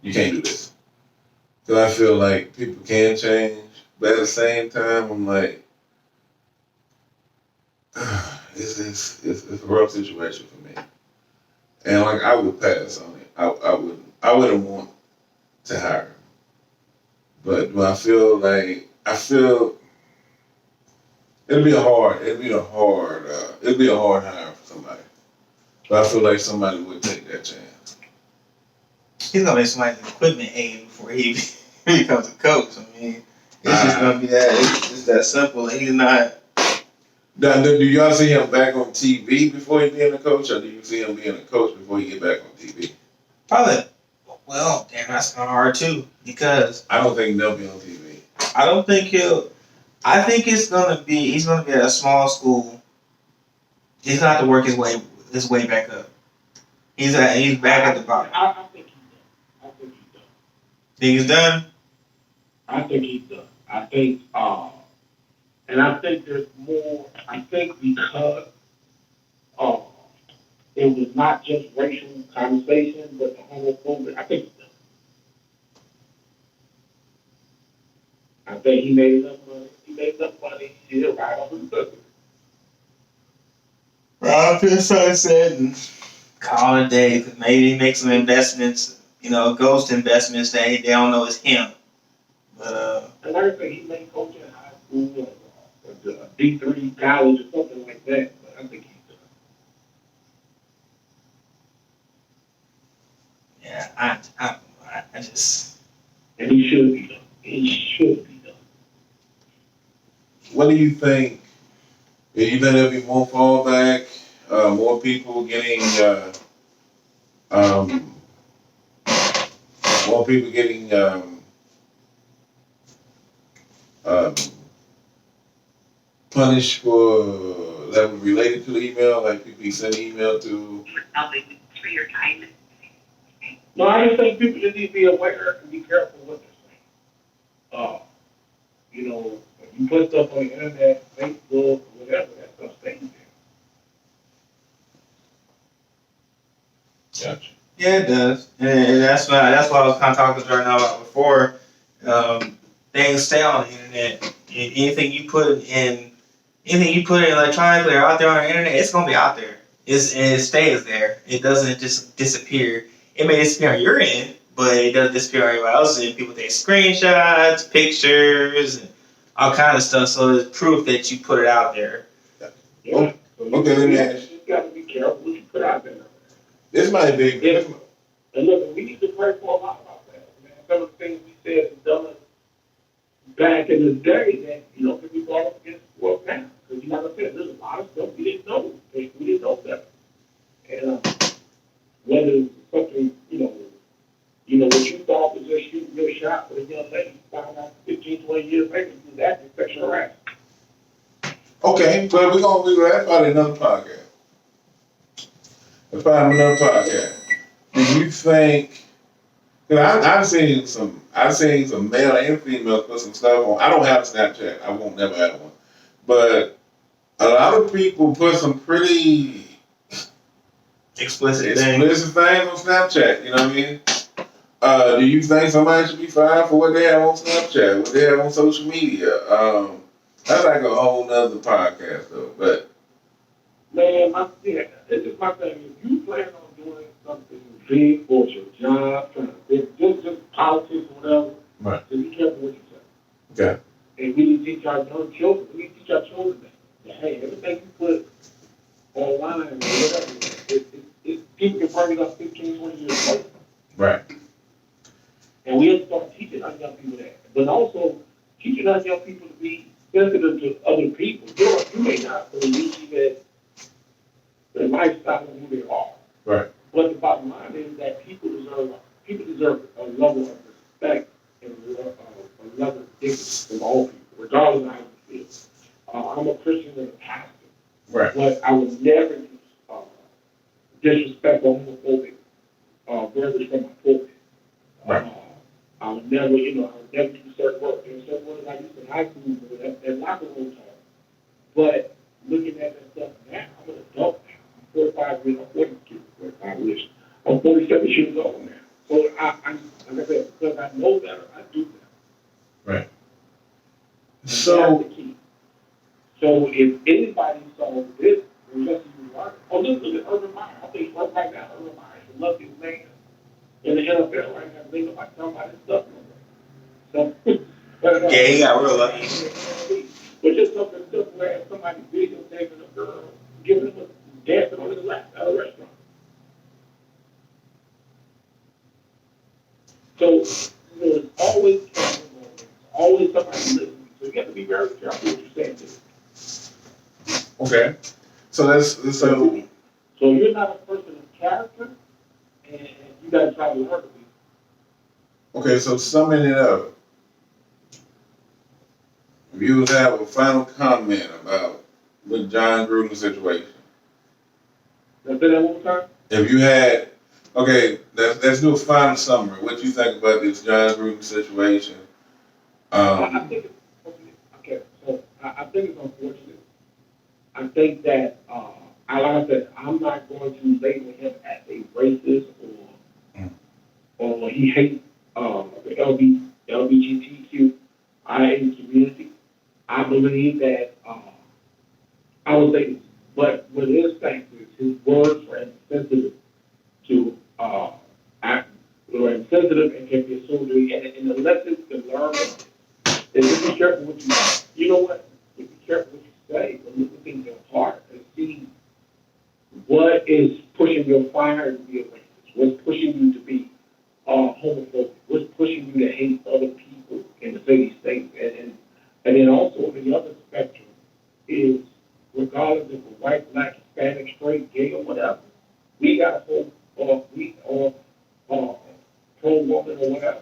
you can't do this. So I feel like people can change, but at the same time, I'm like, it's a rough situation for me. And like I would pass on it. I wouldn't want to hire him. But do I feel like it'd be a hard hire for somebody. But I feel like somebody would take that chance. He's gonna make somebody's equipment aid before he becomes a coach. I mean, it's just gonna be that. It's just that simple. And he's not. Now, do y'all see him back on TV before he being a coach, or do you see him being a coach before he get back on TV? Probably. Well, damn, that's kind of hard too because I don't think they'll be on TV. I don't think he'll. I think he's gonna be at a small school. He's gonna have to work his way back up. He's back at the bottom. I think Think he's done. he's done? I think he's done. I think, and I think there's more. I think because it was not just racial conversation, but the homophobic. I think he's done. I think he made enough money. He made enough money. He did right off the book. Rob Pearson said and call it a day. Maybe make some investments, ghost investments that they don't know is him. But and like I said, he may coach in high school or a D3 college or something like that. But I think he's done. yeah, I just. And he should be done. He should be done. What do you think? Do you think there'll be more fallback, more people getting more people getting um, punished for that was related to the email, like people you send email to. No, I just think people just need to be aware and be careful what they're saying. You know, when you put stuff on the internet, Facebook, whatever, that stuff stays there. Gotcha. Yeah, it does, and that's why I was kind of talking to her now about before. Things stay on the internet. Anything you put in electronically or out there on the internet, it's gonna be out there. And it stays there. It doesn't just disappear. It may disappear on your end, but it doesn't disappear on everybody else's end. People take screenshots, pictures, and all kind of stuff. So it's proof that you put it out there. Yeah. So Okay, let me ask you got to be careful what you put out there. This might be. And look, we need to pray for a lot about that. Man, some of the things we said and done back in the day that, you know, can be brought up against the world now. Because, like I said, there's a lot of stuff we didn't know. We didn't know better. And whether it's something, you know, what you thought was just shooting your shot with a young lady, found out 15, 20 years later, you was acting sexual harassment. Okay, but we're gonna that's probably another podcast. That's probably another podcast. Do you think? Because I've seen some male and female put some stuff on. I don't have a Snapchat. I won't never have one. But a lot of people put some pretty Explicit things. things on Snapchat. You know what I mean? Do you think somebody should be fined for what they have on Snapchat, what they have on social media? That's like a whole nother podcast, though. But man, this is my thing. If you plan on doing something big for your job, just politics or whatever, right. So be careful what you say. Okay. And we need to teach our young children. We need to teach our children that hey, everything you put online or whatever, people can bring it up 15, 20 years later. Right. And we have to start teaching our young people that. But also teaching our young people to be sensitive to other people. You may not believe that the lifestyle of who they are. Right. But the bottom line is that people deserve a level of respect and a level of dignity from all people, regardless of how you feel. I'm a Christian and a pastor. Right. But I would never use disrespect or homophobic verbiage from my pulpit. Right. I would never use certain words. There are certain words I used in high school that locker room talk. But looking at that stuff now, I'm an adult now. I'm 47 years old now. So like I said, because I know better, I do better. Right. So that's the key. So if anybody saw this, unless you learn, look at Urban Meyer. I think right now, Urban Meyer is the luckiest man in the NFL right now. They nobody talking about his stuff no more. So, Yeah, he got real lucky. But just something simple as somebody videotaping a girl, giving him a dancing on his lap at a restaurant. So, there's always cameras on, there's always somebody listening. So you have to be very careful what you're saying to them. Okay. So So you're not a person of character, and you got to try to learn to be. okay. So summing it up, if you would have a final comment about the Jon Gruden situation. Let's say that one more time. If you had, okay, let's do a final summary. What you think about this Jon Gruden situation? I think it's unfortunate. I think that, like I said, I'm not going to label him as a racist or he hates the LGBTQIA community. I believe that I would say, but what is thankful is his words were insensitive to insensitive and can be assumed to be, and the lessons to learn is to be careful what you know what? Be careful what you say, but look at things in your heart and see what is pushing your fire to be a racist, what's pushing you to be homophobic, what's pushing you to hate other people in the city states, and then also on the other spectrum is regardless if we're white, black, Hispanic, straight, gay, or whatever, we got to hold or pro-woman or whatever.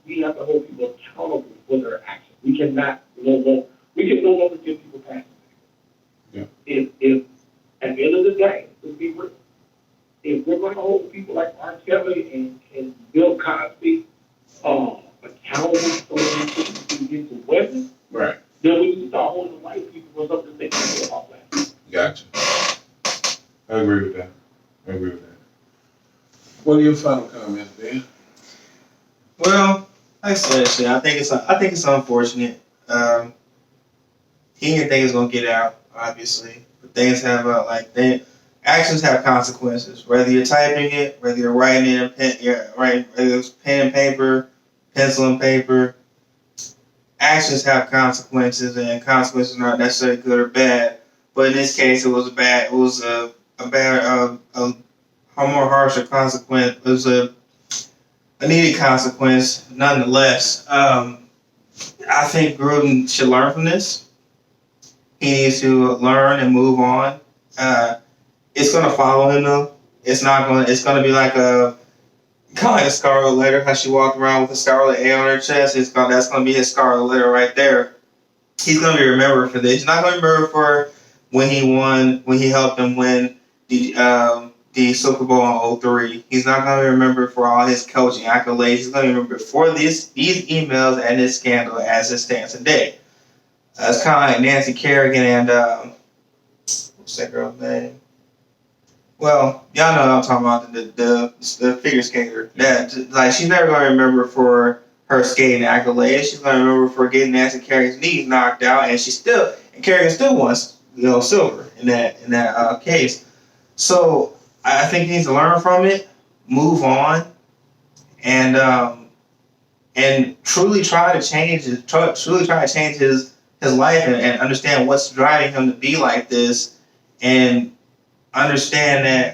We have to hold people accountable for their actions. We can no longer give people passes. Yeah. If at the end of the day, let's be real, if we're going to hold people like R. Kelly and Bill Cosby accountable for these things against the women, Right. then we need to start holding the white people for something they can do about that. Gotcha. I agree with that. What are your final comments, Ben? Well, like I said, I think it's unfortunate. He didn't think it's gonna get out, obviously, but things have actions have consequences. Whether you're typing it, whether you're writing it in whether it's pen and paper, pencil and paper, actions have consequences, and consequences are not necessarily good or bad. But in this case, it was a more harsher consequence. It was a needed consequence, nonetheless. I think Gruden should learn from this. He needs to learn and move on. It's gonna follow him though. It's gonna be like a scarlet letter. How she walked around with a scarlet A on her chest. That's gonna be his scarlet letter right there. He's gonna be remembered for this. He's not gonna be remembered for when he helped him win the Super Bowl in 2003. He's not going to be remembered for all his coaching accolades. He's going to be remembered for these emails and this scandal as it stands today. It's kind of like Nancy Kerrigan and what's that girl's name? Well, y'all know what I'm talking about, the figure skater. That she's never going to remember for her skating accolades. She's going to remember for getting Nancy Kerrigan's knees knocked out, and Kerrigan still wants silver in that case. So I think he needs to learn from it, move on, and truly try to change his life and understand what's driving him to be like this, and understand is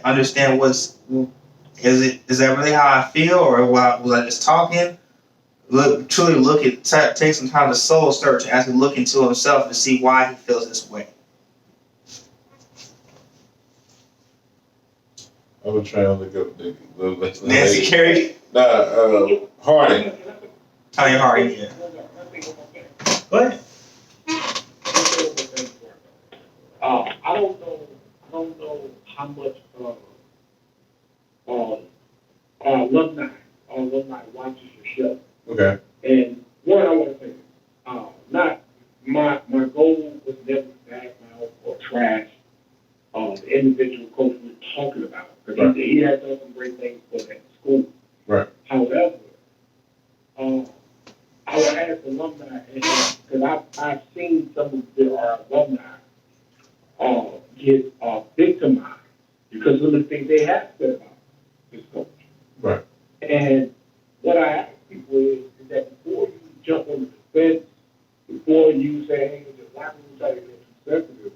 that really how I feel, or was I just talking? Take some time to soul search and actually look into himself to see why he feels this way. I was trying to look up the Nancy Kerrigan? Harding. Tanya Harding, yeah. Go ahead. I don't know how much alumni watches your show. Okay. And one, I want to say, not my goal was never to badmouth or trash the individual coach we're talking about, because he has done some great things for that school. Right. However, I would ask alumni, because I've seen some of our alumni get victimized because of the things they have said about this coach. Right. And what I ask people is that before you jump on the fence, before you say, hey, the locker room try to get too sensitive,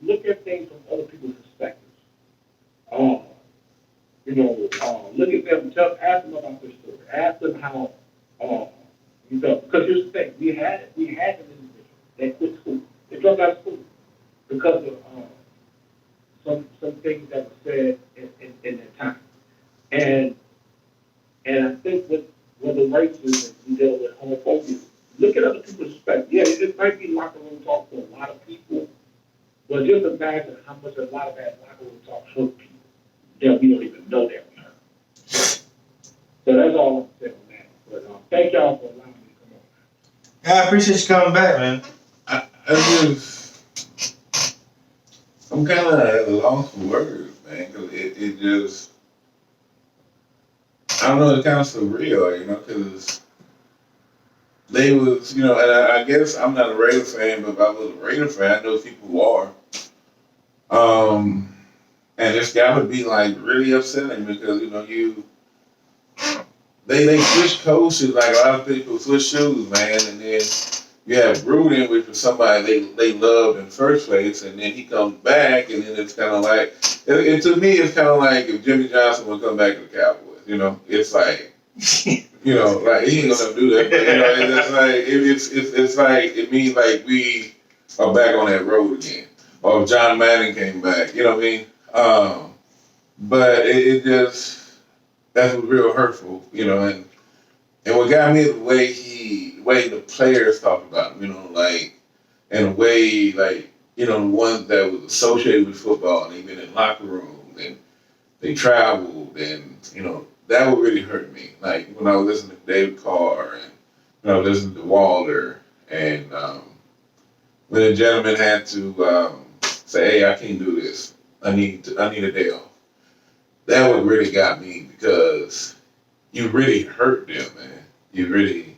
look at things from other people's perspectives. Look at them, ask them about their story. Ask them how because here's the thing, we had an individual that quit school. They dropped out of school because of some things that were said in that time. And I think with the racism we deal with homophobia, look at other people's perspective. Yeah, it might be locker room talk for a lot of people, but just imagine how much a lot of that locker room talk hurt people that we don't even know that we hurt. So that's all I'm saying on that. But thank y'all for allowing me to come on. Yeah, I appreciate you coming back, man. I'm kind of at a loss for words, man, because it just, I don't know, it's kind of surreal, because they was, and I guess I'm not a Raider fan, but if I was a Raider fan, I know people who are. And it's got to be like really upsetting because, they switch coaches, like a lot of people switch shoes, man, and then you have Gruden, which was somebody they loved in the first place, and then he comes back, and then it's kind of like, and to me, it's kind of like if Jimmy Johnson would come back to the Cowboys, it's like, like he ain't gonna do that, but it's like it means like we are back on that road again, or if John Madden came back, you know what I mean? But it just, that was real hurtful, you know, and what got me is the way the players talk about him, you know, like, in a way, like, you know, the ones that was associated with football and they've been in locker rooms and they traveled and, you know, that would really hurt me. Like, when I was listening to David Carr and when I was listening to Walter and when a gentleman had to say, hey, I can't do this. I need a day off. That what really got me because you really hurt them, man. You really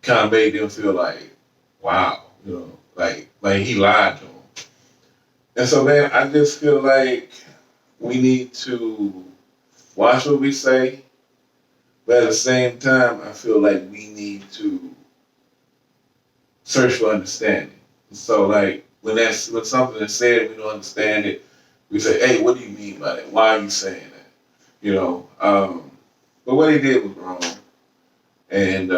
kind of made them feel like, wow, you know, like he lied to them. And so, man, I just feel like we need to watch what we say, but at the same time, I feel like we need to search for understanding. So, like, when something is said, we don't understand it, we say, hey, what do you mean by that? Why are you saying that? You know, but what he did was wrong. And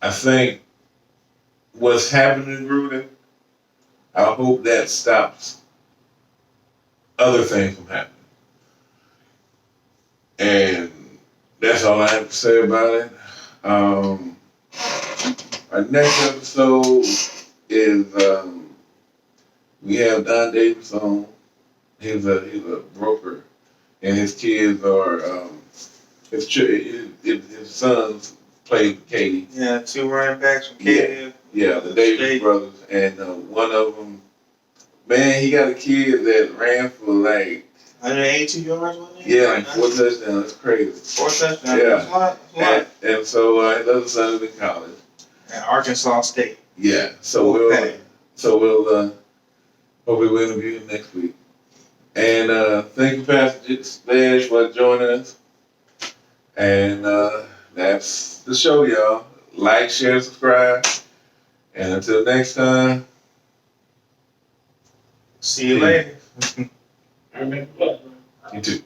I think what's happening in Gruden, I hope that stops other things from happening. And that's all I have to say about it. Our next episode is we have Don Davis on. He's a broker, and his kids are his sons play with Katie. Yeah, 2 running backs from Katie. Yeah, the Davis brothers, and one of them, man, he got a kid that ran for like 182 yards, wasn't it? Yeah, like 4 touchdowns. That's crazy. 4 touchdowns. Yeah. That's a lot. And so his other son is in college. And Arkansas State. Yeah. So we'll hopefully we'll interview him next week. And thank you, Pastor Sledge, for joining us. And that's the show, y'all. Like, share, subscribe. And until next time. See you later. I remember plus, man. You too.